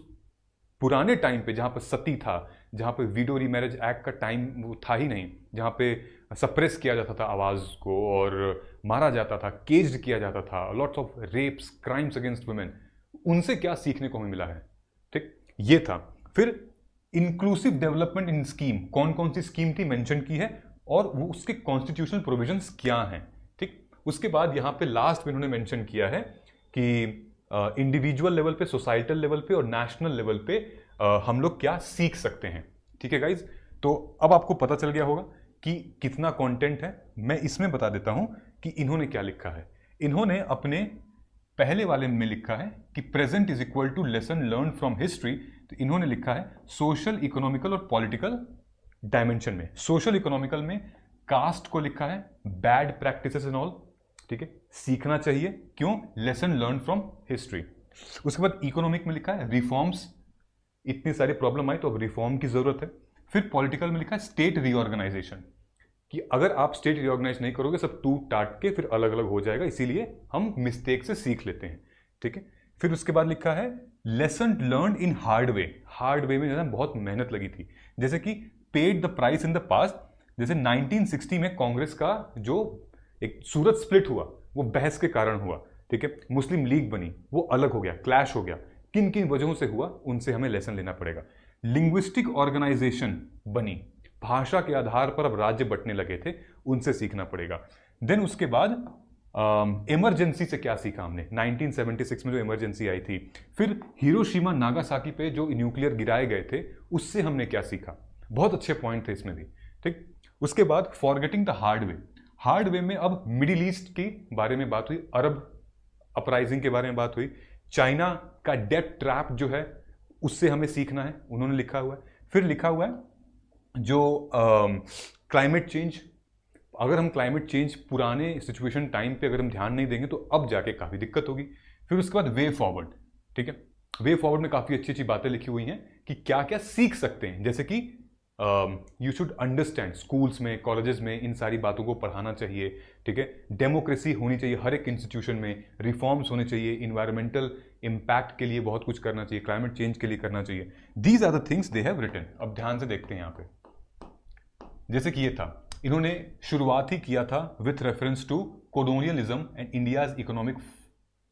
Speaker 1: पुराने टाइम पे, जहाँ पर सती था, जहाँ पे विडो रीमैरिज एक्ट का टाइम वो था ही नहीं, जहाँ पे सप्रेस किया जाता था आवाज़ को और मारा जाता था, केज्ड किया जाता था, lots of rapes, crimes against women, उनसे क्या सीखने को हमें मिला है। ठीक, ये था। फिर इंक्लूसिव डेवलपमेंट इन स्कीम, कौन कौन सी स्कीम थी मेंशन की है और वो उसके कॉन्स्टिट्यूशनल प्रोविजंस क्या हैं। ठीक, उसके बाद यहाँ पे लास्ट में उन्होंने मेंशन किया है कि इंडिविजुअल लेवल पे, सोसाइटल लेवल पे और नेशनल लेवल पे हम लोग क्या सीख सकते हैं। ठीक है गाइज, तो अब आपको पता चल गया होगा कि कितना कंटेंट है। मैं इसमें बता देता हूं कि इन्होंने क्या लिखा है। इन्होंने अपने पहले वाले में लिखा है कि present is equal to lesson learn from history, तो इन्होंने लिखा है सोशल, इकोनॉमिकल और पॉलिटिकल डायमेंशन में। सोशल इकोनॉमिकल में कास्ट को लिखा है बैड प्रैक्टिसेस एंड ऑल। ठीक है, सीखना चाहिए, क्यों, लेसन लर्न फ्रॉम हिस्ट्री। उसके बाद इकोनॉमिक में लिखा है रिफॉर्म्स, इतनी सारी प्रॉब्लम आई तो अब रिफॉर्म की जरूरत है। फिर पॉलिटिकल में लिखा है स्टेट रीऑर्गेनाइजेशन, कि अगर आप स्टेट रिऑर्गेनाइज नहीं करोगे सब टूट टाट के फिर अलग अलग हो जाएगा, इसीलिए हम मिस्टेक से सीख लेते हैं, ठीक है। फिर उसके बाद लिखा है lesson learn in hard way. Hard way में जो है बहुत मेहनत लगी थी, जैसे कि paid the price in the past. जैसे 1960 में कांग्रेस का जो एक सूरत स्प्लिट हुआ वो बहस के कारण हुआ, ठीक है। मुस्लिम लीग बनी, वो अलग हो गया, क्लैश हो गया, किन किन वजहों से हुआ उनसे हमें लेसन लेना पड़ेगा। लिंग्विस्टिक ऑर्गेनाइजेशन बनी, भाषा के आधार पर अब राज्य बंटने लगे थे, उनसे सीखना पड़ेगा। देन उसके बाद इमरजेंसी से क्या सीखा हमने, 1976 में जो इमरजेंसी आई थी। फिर हिरोशिमा नागासाकी पे जो न्यूक्लियर गिराए गए थे उससे हमने क्या सीखा, बहुत अच्छे पॉइंट थे इसमें भी, ठीक। उसके बाद forgetting the hard way. Hard way में अब मिडिल ईस्ट के बारे में बात हुई, अरब अपराइजिंग के बारे में बात हुई, चाइना का डेट ट्रैप जो है उससे हमें सीखना है, उन्होंने लिखा हुआ है। फिर लिखा हुआ है जो क्लाइमेट चेंज, अगर हम क्लाइमेट चेंज पुराने सिचुएशन टाइम पे अगर हम ध्यान नहीं देंगे तो अब जाके काफ़ी दिक्कत होगी। फिर उसके बाद वे फॉरवर्ड, ठीक है। वे फॉरवर्ड में काफ़ी अच्छी अच्छी बातें लिखी हुई हैं कि क्या क्या सीख सकते हैं, जैसे कि यू शुड अंडरस्टैंड, स्कूल्स में कॉलेजेस में इन सारी बातों को पढ़ाना चाहिए, ठीक है। डेमोक्रेसी होनी चाहिए हर एक इंस्टीट्यूशन में, रिफॉर्म्स होने चाहिए, इन्वायरमेंटल इम्पैक्ट के लिए बहुत कुछ करना चाहिए, क्लाइमेट चेंज के लिए करना चाहिए। These are the things they have written. अब ध्यान से देखते हैं यहाँ पे, जैसे कि ये था, इन्होंने शुरुआत ही किया था with reference to colonialism and India's economic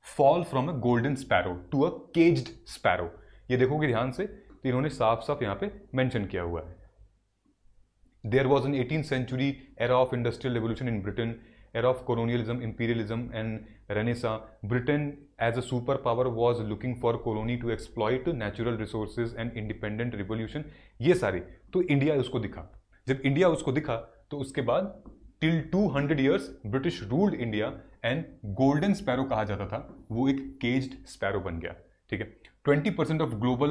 Speaker 1: fall from a golden sparrow to a caged sparrow. ये देखोगे ध्यान से तो इन्होंने साफ साफ यहाँ पे मेंशन किया हुआ है। There was an 18th century era of industrial revolution in Britain, era of colonialism, imperialism and renaissance. Britain as a superpower was looking for colony to exploit natural resources and independent revolution. ये सारे तो इंडिया उसको दिखा। जब इंडिया उसको दिखा तो उसके बाद till 200 years British ruled India and golden sparrow कहा जाता था, वो एक केज्ड स्पैरो बन गया, ठीक है। 20% ऑफ ग्लोबल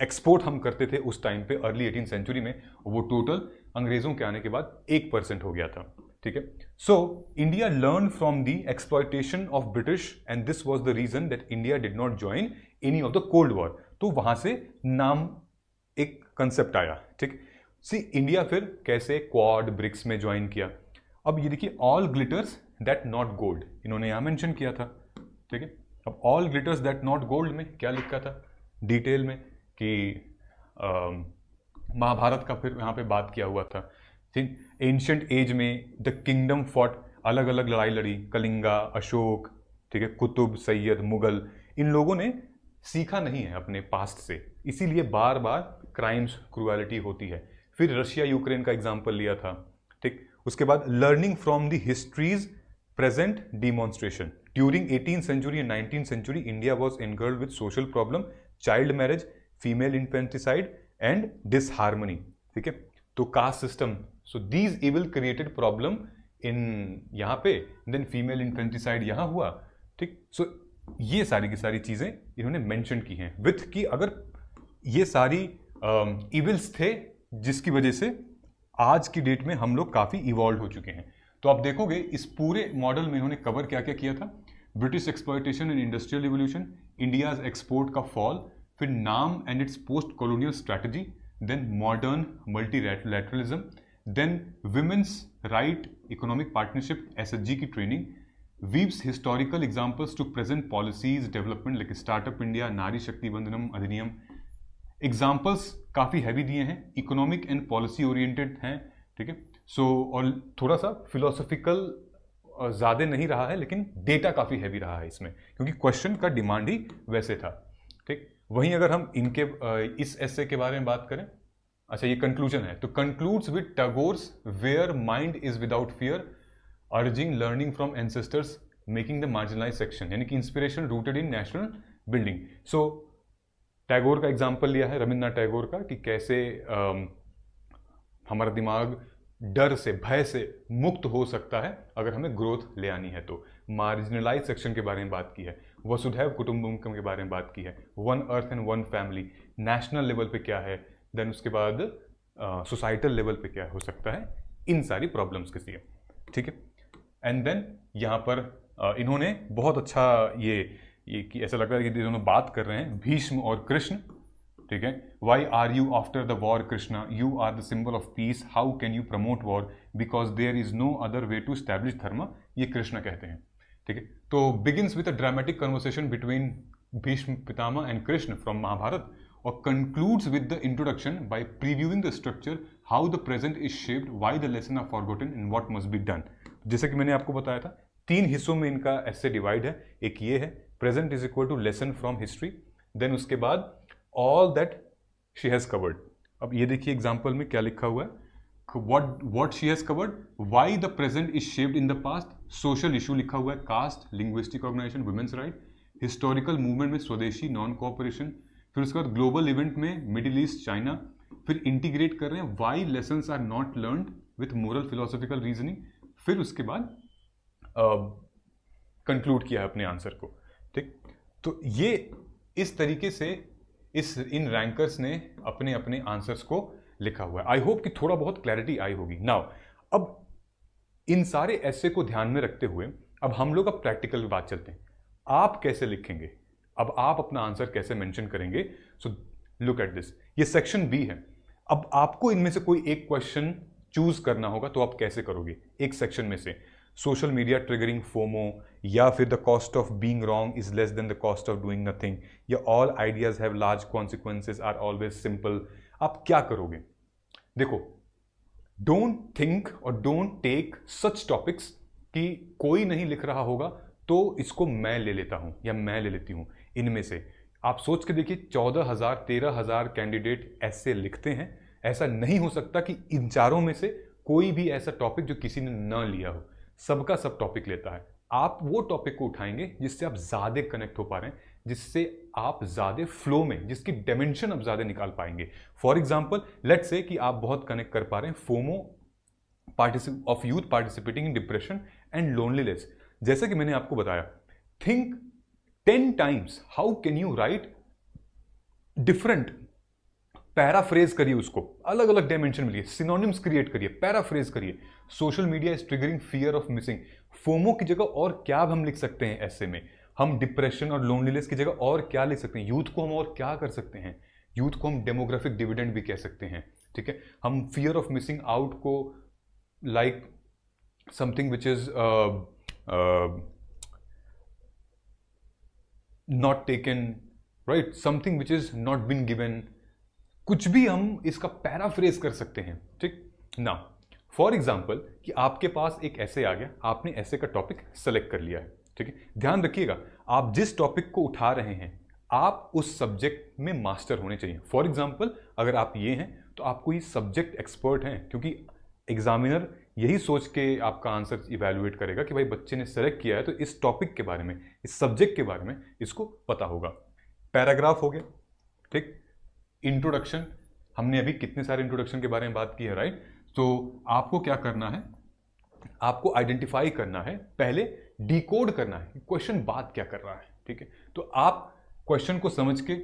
Speaker 1: एक्सपोर्ट हम करते थे उस टाइम पे अर्ली 18th सेंचुरी में, वो टोटल अंग्रेजों के आने के बाद 1% हो गया था, ठीक है। So India learn from the exploitation of British and this was the reason that India did not join any of the cold war. तो वहां से नाम एक कंसेप्ट आया, ठीक। सी इंडिया फिर कैसे क्वाड ब्रिक्स में ज्वाइन किया। अब ये देखिए all glitters that not gold, इन्होंने यहां मेंशन किया था, ठीक है। अब all glitters that not gold में क्या लिखा था डिटेल में कि महाभारत का फिर यहाँ पे बात किया हुआ था, ठीक। एंशिएंट एज में द किंगडम फॉट, अलग अलग लड़ाई लड़ी, कलिंगा, अशोक, ठीक है, कुतुब, सैयद, मुगल, इन लोगों ने सीखा नहीं है अपने पास्ट से, इसीलिए बार बार क्राइम्स, क्रूएलिटी होती है। फिर रशिया यूक्रेन का एग्जाम्पल लिया था, ठीक। उसके बाद learning from the histories present demonstration. During 18th century and 19th century, India was engulfed with social problem, child marriage, female infanticide and disharmony, ठीक है। तो caste system, so these evil created problem in यहाँ पे, देन फीमेल इन्फेंटिसाइड यहाँ हुआ, ठीक। सो ये सारी की सारी चीजें इन्होंने मेंशन की हैं विथ कि अगर ये सारी इविल्स थे जिसकी वजह से आज की डेट में हम लोग काफी इवॉल्व हो चुके हैं। तो आप देखोगे इस पूरे मॉडल में इन्होंने कवर क्या क्या किया था, British exploitation and industrial revolution, India's export का फॉल, फिर NAM and its post colonial strategy, then modern multilateralism, then women's right economic partnership, SHG की training, weaves historical examples to present policies development like startup India, Nari Shakti वंदनम अधिनियम। एग्जाम्पल्स काफ़ी हैवी दिए हैं, इकोनॉमिक एंड पॉलिसी ओरिएंटेड हैं, ठीक है। सो और थोड़ा सा फिलोसॉफिकल ज़्यादा नहीं रहा है, लेकिन डेटा काफ़ी हैवी रहा है इसमें, क्योंकि क्वेश्चन का डिमांड ही वैसे था, ठीक। वहीं अगर हम इनके इस एसे के बारे में बात करें, अच्छा ये कंक्लूजन है, तो concludes with Tagore's where mind is without fear, urging learning from ancestors, making the marginalise section, यानी कि inspiration rooted in national building. So Tagore का एग्जाम्पल लिया है, रविन्द्रनाथ टैगोर का, कि कैसे हमारा दिमाग डर से, भय से मुक्त हो सकता है अगर हमें ग्रोथ ले आनी है। तो मार्जिनलाइज सेक्शन के बारे में बात की है, वसुधैव कुटुंबकम के बारे में बात की है, one earth and one family, national level पे क्या है, देन उसके बाद सोसाइटल लेवल पे क्या हो सकता है, इन सारी प्रॉब्लम्स के लिए, ठीक है। एंड देन यहाँ पर इन्होंने बहुत अच्छा ये कि ऐसा लग रहा है कि दोनों बात कर रहे हैं भीष्म और कृष्ण, ठीक है। Why are you after the war Krishna, you are the symbol of peace, how can you promote war, because there is no other way to establish dharma, ये कृष्ण कहते हैं। ठीक है, तो begins with a dramatic conversation between Bhishma Pitamah and Krishna from Mahabharata, और concludes with the introduction by previewing the structure, how the present is shaped, why the lesson are forgotten and what must be done। जैसे कि मैंने आपको बताया था 3 हिस्सों में इनका ऐसे डिवाइड है। एक ये है present is equal to lesson from history, then उसके बाद all that she has covered. अब ये देखिए एग्जाम्पल में क्या लिखा हुआ है, what she has covered, why the present is shaped in the past, social issue लिखा हुआ है, caste, linguistic organization, women's right, historical movement में स्वदेशी, नॉन कोऑपरेशन, फिर उसके बाद ग्लोबल इवेंट में मिडिल ईस्ट, चाइना, फिर इंटीग्रेट कर रहे हैं why lessons are not learned with moral philosophical reasoning, फिर उसके बाद कंक्लूड किया है अपने आंसर को। ठीक, तो ये इस तरीके से इन रैंकर्स ने अपने अपने आंसर्स को लिखा हुआ है। आई होप कि थोड़ा बहुत क्लैरिटी आई होगी। नाउ अब इन सारे ऐसे को ध्यान में रखते हुए अब हम लोग अब प्रैक्टिकल की बात चलते हैं। आप कैसे लिखेंगे, अब आप अपना आंसर कैसे मेंशन करेंगे? सो लुक एट दिस, ये सेक्शन बी है। अब आपको इनमें से कोई एक क्वेश्चन चूज करना होगा, तो आप कैसे करोगे? एक सेक्शन में से सोशल मीडिया ट्रिगरिंग फोमो, या फिर the cost of being wrong is less than the cost of doing nothing, या all ideas have large consequences are always simple. आप क्या करोगे? देखो, डोंट थिंक और डोंट टेक सच टॉपिक्स कि कोई नहीं लिख रहा होगा तो इसको मैं ले लेता हूं या मैं ले लेती हूं। इनमें से आप सोच के देखिए 14,000 13,000 कैंडिडेट ऐसे लिखते हैं। ऐसा नहीं हो सकता कि इन चारों में से कोई भी ऐसा टॉपिक जो किसी ने न लिया हो, सबका सब टॉपिक लेता है। आप वो टॉपिक को उठाएंगे जिससे आप ज़्यादा कनेक्ट हो पा रहे हैं, जिससे आप ज़्यादा फ्लो में, जिसकी डायमेंशन आप ज़्यादा निकाल पाएंगे। फॉर एग्जाम्पल लेट्स से कि आप बहुत कनेक्ट कर पा रहे हैं FOMO of youth participating in depression and loneliness. जैसे कि मैंने आपको बताया, think 10 times how can you right different, paraphrase करिए उसको, अलग अलग डायमेंशन मिलिए, सिनोनिम्स क्रिएट करिए, पैराफ्रेज करिए। Social media is triggering fear of missing, FOMO की जगह और क्या हम लिख सकते हैं ऐसे में? हम डिप्रेशन और लोनलीनेस की जगह और क्या लिख सकते हैं? यूथ को हम और क्या कर सकते हैं? यूथ को हम डेमोग्राफिक डिविडेंड भी कह सकते हैं। ठीक है, हम फियर ऑफ मिसिंग आउट को like something which is not taken, right, something which is not been given, कुछ भी हम इसका पैराफ्रेज कर सकते हैं। ठीक ना, फॉर एग्जाम्पल कि आपके पास एक ऐसे आ गया, आपने ऐसे का टॉपिक सेलेक्ट कर लिया है। ठीक है, ध्यान रखिएगा, आप जिस टॉपिक को उठा रहे हैं आप उस सब्जेक्ट में मास्टर होने चाहिए। फॉर एग्जाम्पल अगर आप ये हैं तो आप कोई सब्जेक्ट एक्सपर्ट हैं, क्योंकि एग्जामिनर यही सोच के आपका आंसर इवैल्यूएट करेगा कि भाई बच्चे ने सेलेक्ट किया है तो इस टॉपिक के बारे में, इस सब्जेक्ट के बारे में इसको पता होगा। पैराग्राफ हो गया। ठीक, इंट्रोडक्शन, हमने अभी कितने सारे इंट्रोडक्शन के बारे में बात की है, राइट? तो आपको क्या करना है, आपको आइडेंटिफाई करना है, पहले डिकोड करना है क्वेश्चन बात क्या कर रहा है। ठीक है, तो आप क्वेश्चन को समझ के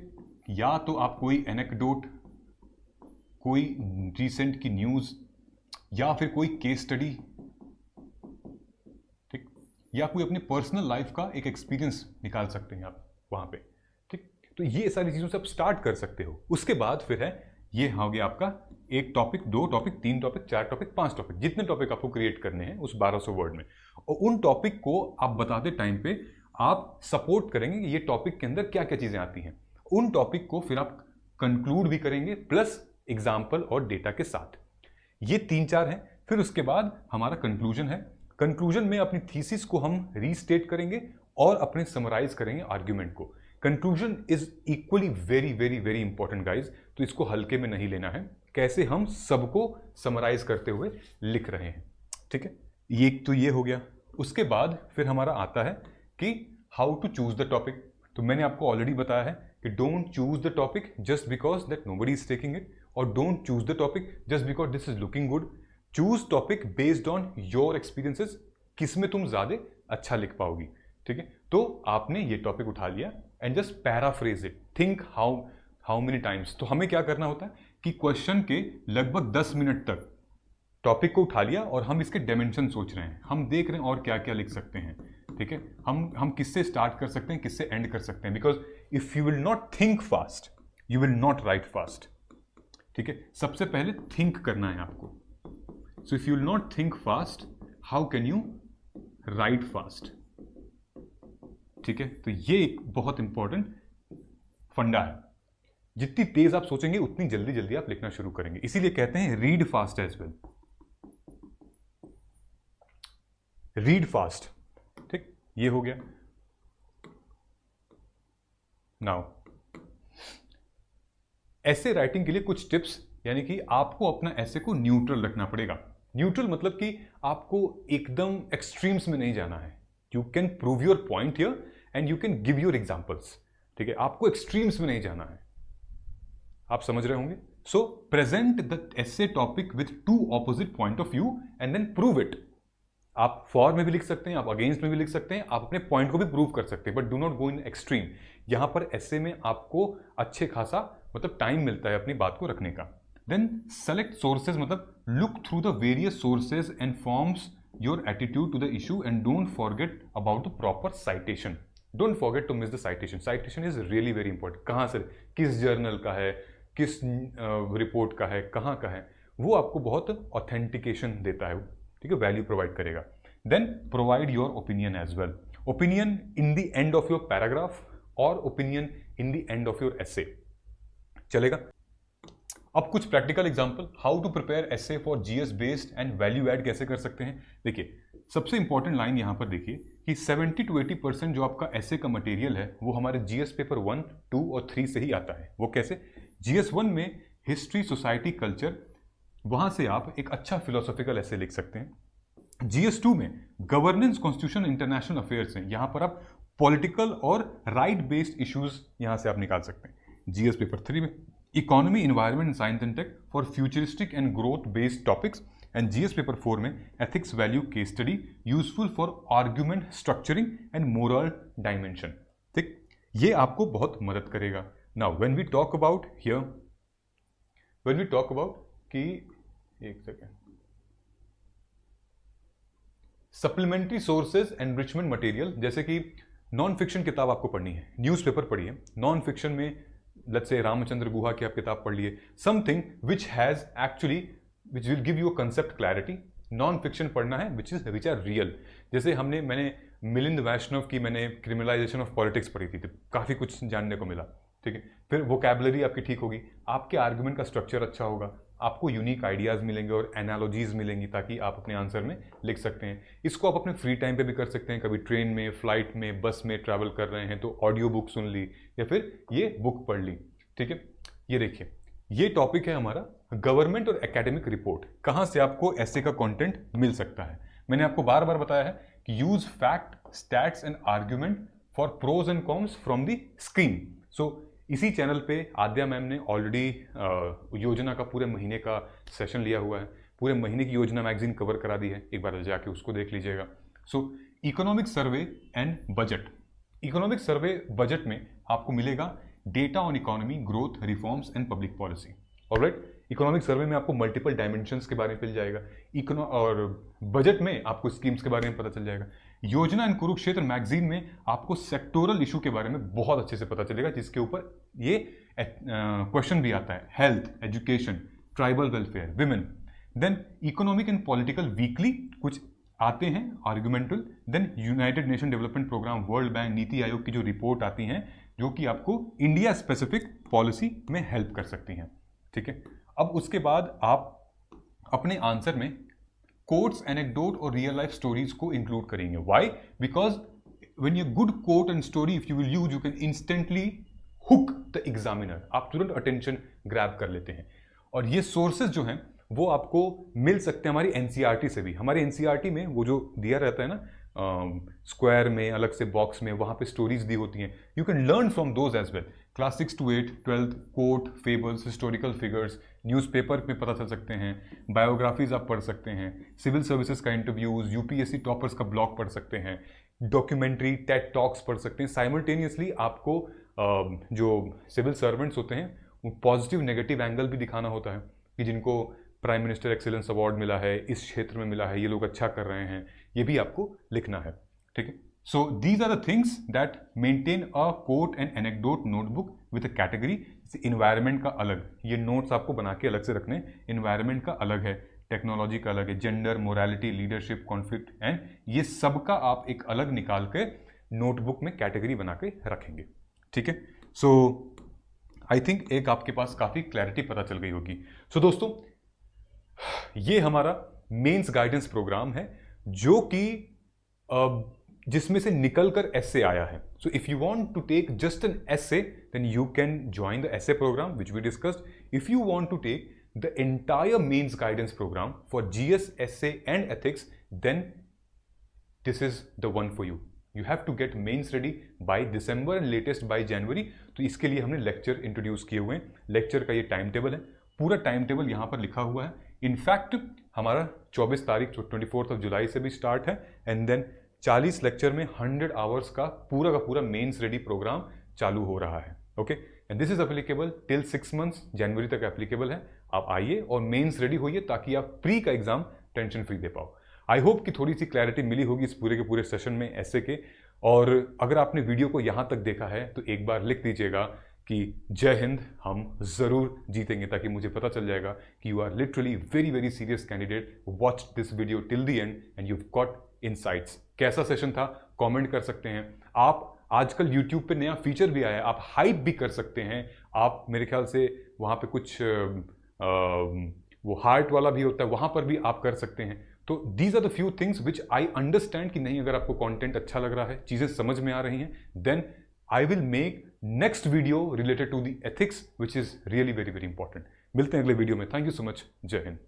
Speaker 1: या तो आप कोई एनेक्डोट, कोई रिसेंट की न्यूज, या फिर कोई केस स्टडी, ठीक, या कोई अपने पर्सनल लाइफ का एक एक्सपीरियंस निकाल सकते हैं आप वहां पे। ठीक, तो ये सारी चीजों से आप स्टार्ट कर सकते हो। उसके बाद फिर है ये हो गया आपका एक topic, 2 topic, 3 topic, 4 topic, 5 topic, जितने टॉपिक आपको क्रिएट करने हैं उस 1200 वर्ड में। और उन टॉपिक को आप बताते टाइम पे आप सपोर्ट करेंगे कि ये टॉपिक के अंदर क्या क्या चीजें आती हैं। उन टॉपिक को फिर आप कंक्लूड भी करेंगे प्लस एग्जाम्पल और डेटा के साथ। ये 3-4 हैं। फिर उसके बाद हमारा कंक्लूजन है। कंक्लूजन में अपनी थीसिस को हम रीस्टेट करेंगे और अपने समराइज करेंगे आर्ग्यूमेंट को। Conclusion is equally very very very important guys, तो इसको हल्के में नहीं लेना है, कैसे हम सबको समराइज करते हुए लिख रहे हैं। ठीक है, ये तो ये हो गया। उसके बाद फिर हमारा आता है कि how to choose the topic. तो मैंने आपको ऑलरेडी बताया है कि don't choose the topic just because that nobody is taking it, और don't choose the topic just because this is looking good. Choose topic based on your experiences, किसमें तुम ज्यादा अच्छा लिख पाओगी। ठीक है, तो आपने ये टॉपिक उठा लिया and just paraphrase it, think how many times. तो हमें क्या करना होता है कि क्वेश्चन के लगभग 10 मिनट तक टॉपिक को उठा लिया और हम इसके डायमेंशन सोच रहे हैं, हम देख रहे हैं और क्या क्या लिख सकते हैं। ठीक है, हम किससे स्टार्ट कर सकते हैं, किससे एंड कर सकते हैं, because if you will not think fast you will not right fast. ठीक है, सबसे पहले थिंक करना है आपको, सो if you will not think fast, how can you right fast? ठीक है, तो ये एक बहुत इंपॉर्टेंट फंडा है। जितनी तेज आप सोचेंगे उतनी जल्दी जल्दी आप लिखना शुरू करेंगे, इसीलिए कहते हैं read fast as well. Read fast, ठीक, ये हो गया। नाउ ऐसे राइटिंग के लिए कुछ टिप्स, यानी कि आपको अपना ऐसे को न्यूट्रल रखना पड़ेगा। न्यूट्रल मतलब कि आपको एकदम एक्सट्रीम्स में नहीं जाना है। You can prove your point here and you can give your examples, ठीक है, आपको एक्सट्रीम्स में नहीं जाना है। आप समझ रहे होंगे? So present the essay topic with two opposite point of view and then prove it. आप फॉर में भी लिख सकते हैं, आप अगेंस्ट में भी लिख सकते हैं, आप अपने पॉइंट को भी प्रूव कर सकते हैं, but do not go in extreme. यहां पर ऐसे में आपको अच्छे खासा मतलब टाइम मिलता है अपनी बात को रखने का। देन सेलेक्ट सोर्सेज, मतलब look through the various sources and forms your attitude to the issue and don't forget about the proper citation. Don't forget to miss the citation. Citation is really very important. कहां से, किस जर्नल का है, किस रिपोर्ट का है, कहां का है, वो आपको बहुत ऑथेंटिकेशन देता है, ठीक है, वैल्यू प्रोवाइड करेगा। Then provide your opinion as well. Opinion in the end of your paragraph और opinion in the end of your essay, चलेगा? अब कुछ practical example, how to prepare essay for GS based and value add कैसे कर सकते हैं। देखिए, सबसे इंपॉर्टेंट लाइन यहां पर देखिए कि 70 to 80% जो आपका एसे का मटेरियल है वो हमारे जीएस पेपर 1, 2 और 3 से ही आता है। वो कैसे? जीएस 1 में हिस्ट्री, सोसाइटी, कल्चर, वहां से आप एक अच्छा फिलोसॉफिकल एसे लिख सकते हैं। जीएस 2 में गवर्नेंस, कॉन्स्टिट्यूशन, इंटरनेशनल अफेयर्स हैं, यहां पर आप पॉलिटिकल और राइट बेस्ड इश्यूज यहां से आप निकाल सकते हैं। जीएस पेपर 3 में economy, environment, science and tech for futuristic and growth based topics, and GS paper 4 में ethics, value, case study useful for argument structuring and moral dimension. ठीक, ये आपको बहुत मदद करेगा। Now when we talk about here, when we talk about कि एक second, supplementary sources, enrichment material, जैसे कि नॉन फिक्शन किताब आपको पढ़नी है, न्यूज़पेपर पढ़िए, नॉन फिक्शन में लेट्स से रामचंद्र गुहा की आप किताब पढ़ लिए, something which has actually which will give you a concept clarity. Non fiction पढ़ना है विच आर रियल। जैसे मैंने मिलिंद वैष्णव की मैंने क्रिमिनलाइजेशन ऑफ पॉलिटिक्स पढ़ी थी, तो काफ़ी कुछ जानने को मिला, ठीक है। फिर वोकैबुलरी आपकी ठीक होगी, आपके आर्गुमेंट का स्ट्रक्चर अच्छा होगा, आपको यूनिक आइडियाज़ मिलेंगे और एनालॉजीज मिलेंगी ताकि आप अपने आंसर में लिख सकते हैं। इसको आप अपने फ्री टाइम पे भी कर सकते हैं, कभी ट्रेन में, फ्लाइट में, बस में ट्रैवल कर रहे हैं तो ऑडियो बुक सुन ली या फिर ये बुक पढ़ ली, ठीक है। ये देखिए, ये टॉपिक है हमारा गवर्नमेंट और एकेडमिक रिपोर्ट, कहाँ से आपको ऐसे का कंटेंट मिल सकता है। मैंने आपको बार बार बताया है कि use fact, stats and argument for pros and cons from the screen. So इसी चैनल पे आद्या मैम ने ऑलरेडी योजना का पूरे महीने का सेशन लिया हुआ है, पूरे महीने की योजना मैगजीन कवर करा दी है, एक बार जाके उसको देख लीजिएगा। सो economic survey and budget, economic survey budget में आपको मिलेगा data on economy, growth, reforms and public policy. Alright, economic survey में आपको मल्टीपल डायमेंशंस के बारे में मिल जाएगा, और बजट में आपको स्कीम्स के बारे में पता चल जाएगा। योजना एंड कुरुक्षेत्र मैगजीन में आपको सेक्टोरल इशू के बारे में बहुत अच्छे से पता चलेगा, जिसके ऊपर ये क्वेश्चन भी आता है, health, education, tribal welfare, women. Then economic and political weekly कुछ आते हैं argumental. Then United Nation development program, world bank, NITI Aayog की जो रिपोर्ट आती हैं जो कि आपको इंडिया स्पेसिफिक पॉलिसी में हेल्प कर सकती हैं, ठीक है। अब उसके बाद आप अपने आंसर में कोट्स, एनेक्डोट और रियल लाइफ स्टोरीज को इंक्लूड करेंगे। Why? Because when you good quote and story if you will use, you can instantly hook the examiner, आप तुरंत अटेंशन ग्रैब कर लेते हैं। और ये सोर्सेज जो हैं वो आपको मिल सकते हैं हमारी एनसीईआरटी से भी। हमारी एनसीईआरटी में वो जो दिया रहता है ना, स्क्वायर में अलग से बॉक्स में, वहाँ पे स्टोरीज दी होती हैं, you can learn from those as well. Class 6 to 8, 12th quote, fables, historical figures newspaper में पता चल सकते हैं, बायोग्राफीज आप पढ़ सकते हैं, सिविल सर्विसेज का इंटरव्यूज, यूपीएससी टॉपर्स का ब्लॉग पढ़ सकते हैं, डॉक्यूमेंट्री, टेड टॉक्स पढ़ सकते हैं। साइमल्टेनियसली आपको जो सिविल सर्वेंट्स होते हैं वो पॉजिटिव नेगेटिव एंगल भी दिखाना होता है कि जिनको प्राइम मिनिस्टर एक्सीलेंस अवार्ड मिला है, इस क्षेत्र में मिला है, ये लोग अच्छा कर रहे हैं, ये भी आपको लिखना है, ठीक है। So these are the things that maintain a quote and anecdote notebook with a category. Environment का अलग, ये नोट्स आपको बना के अलग से रखने, इन्वायरमेंट का अलग है, टेक्नोलॉजी का अलग है, gender, morality, leadership, conflict and ये सब का आप एक अलग निकाल के नोटबुक में कैटेगरी बना के रखेंगे। ठीक है, सो आई थिंक एक आपके पास काफ़ी क्लैरिटी पता चल गई होगी। सो दोस्तों, ये हमारा मेंस गाइडेंस प्रोग्राम है जो कि जिसमें से निकल कर एसे आया है। So if you want to take just an essay then you can join the essay program which we discussed. If you want to take the entire mains guidance programme for GS, essay and ethics, then this is the one for you. You have to get mains ready by December and latest by January. तो इसके लिए हमने लेक्चर इंट्रोड्यूस किए हुए हैं। लेक्चर का ये टाइम टेबल है, पूरा टाइम टेबल यहाँ पर लिखा हुआ है। इनफैक्ट हमारा 24 तारीख 24 जुलाई से भी स्टार्ट है एंड देन 40 लेक्चर में 100 आवर्स का पूरा मेंस रेडी प्रोग्राम चालू हो रहा है। Okay, and this is applicable till 6 months, जनवरी तक एप्लीकेबल है। आप आइए और मेंस रेडी होइए ताकि आप प्री का एग्जाम टेंशन फ्री दे पाओ। आई होप कि थोड़ी सी क्लैरिटी मिली होगी इस पूरे के पूरे सेशन में ऐसे के। और अगर आपने वीडियो को यहाँ तक देखा है तो एक बार लिख दीजिएगा कि जय हिंद, हम जरूर जीतेंगे, ताकि मुझे पता चल जाएगा कि you are literally very serious candidate. Watch this video till the end and you got insights. कैसा सेशन था कमेंट कर सकते हैं आप। आजकल YouTube पे नया फीचर भी आया है, आप हाइप भी कर सकते हैं। आप मेरे ख्याल से वहाँ पे कुछ वो हार्ट वाला भी होता है, वहाँ पर भी आप कर सकते हैं। तो these are the few things which I understand कि नहीं, अगर आपको कंटेंट अच्छा लग रहा है, चीज़ें समझ में आ रही हैं, then I will make next video related to the ethics which is really very important. मिलते हैं अगले वीडियो में। Thank you so much. जय हिंद।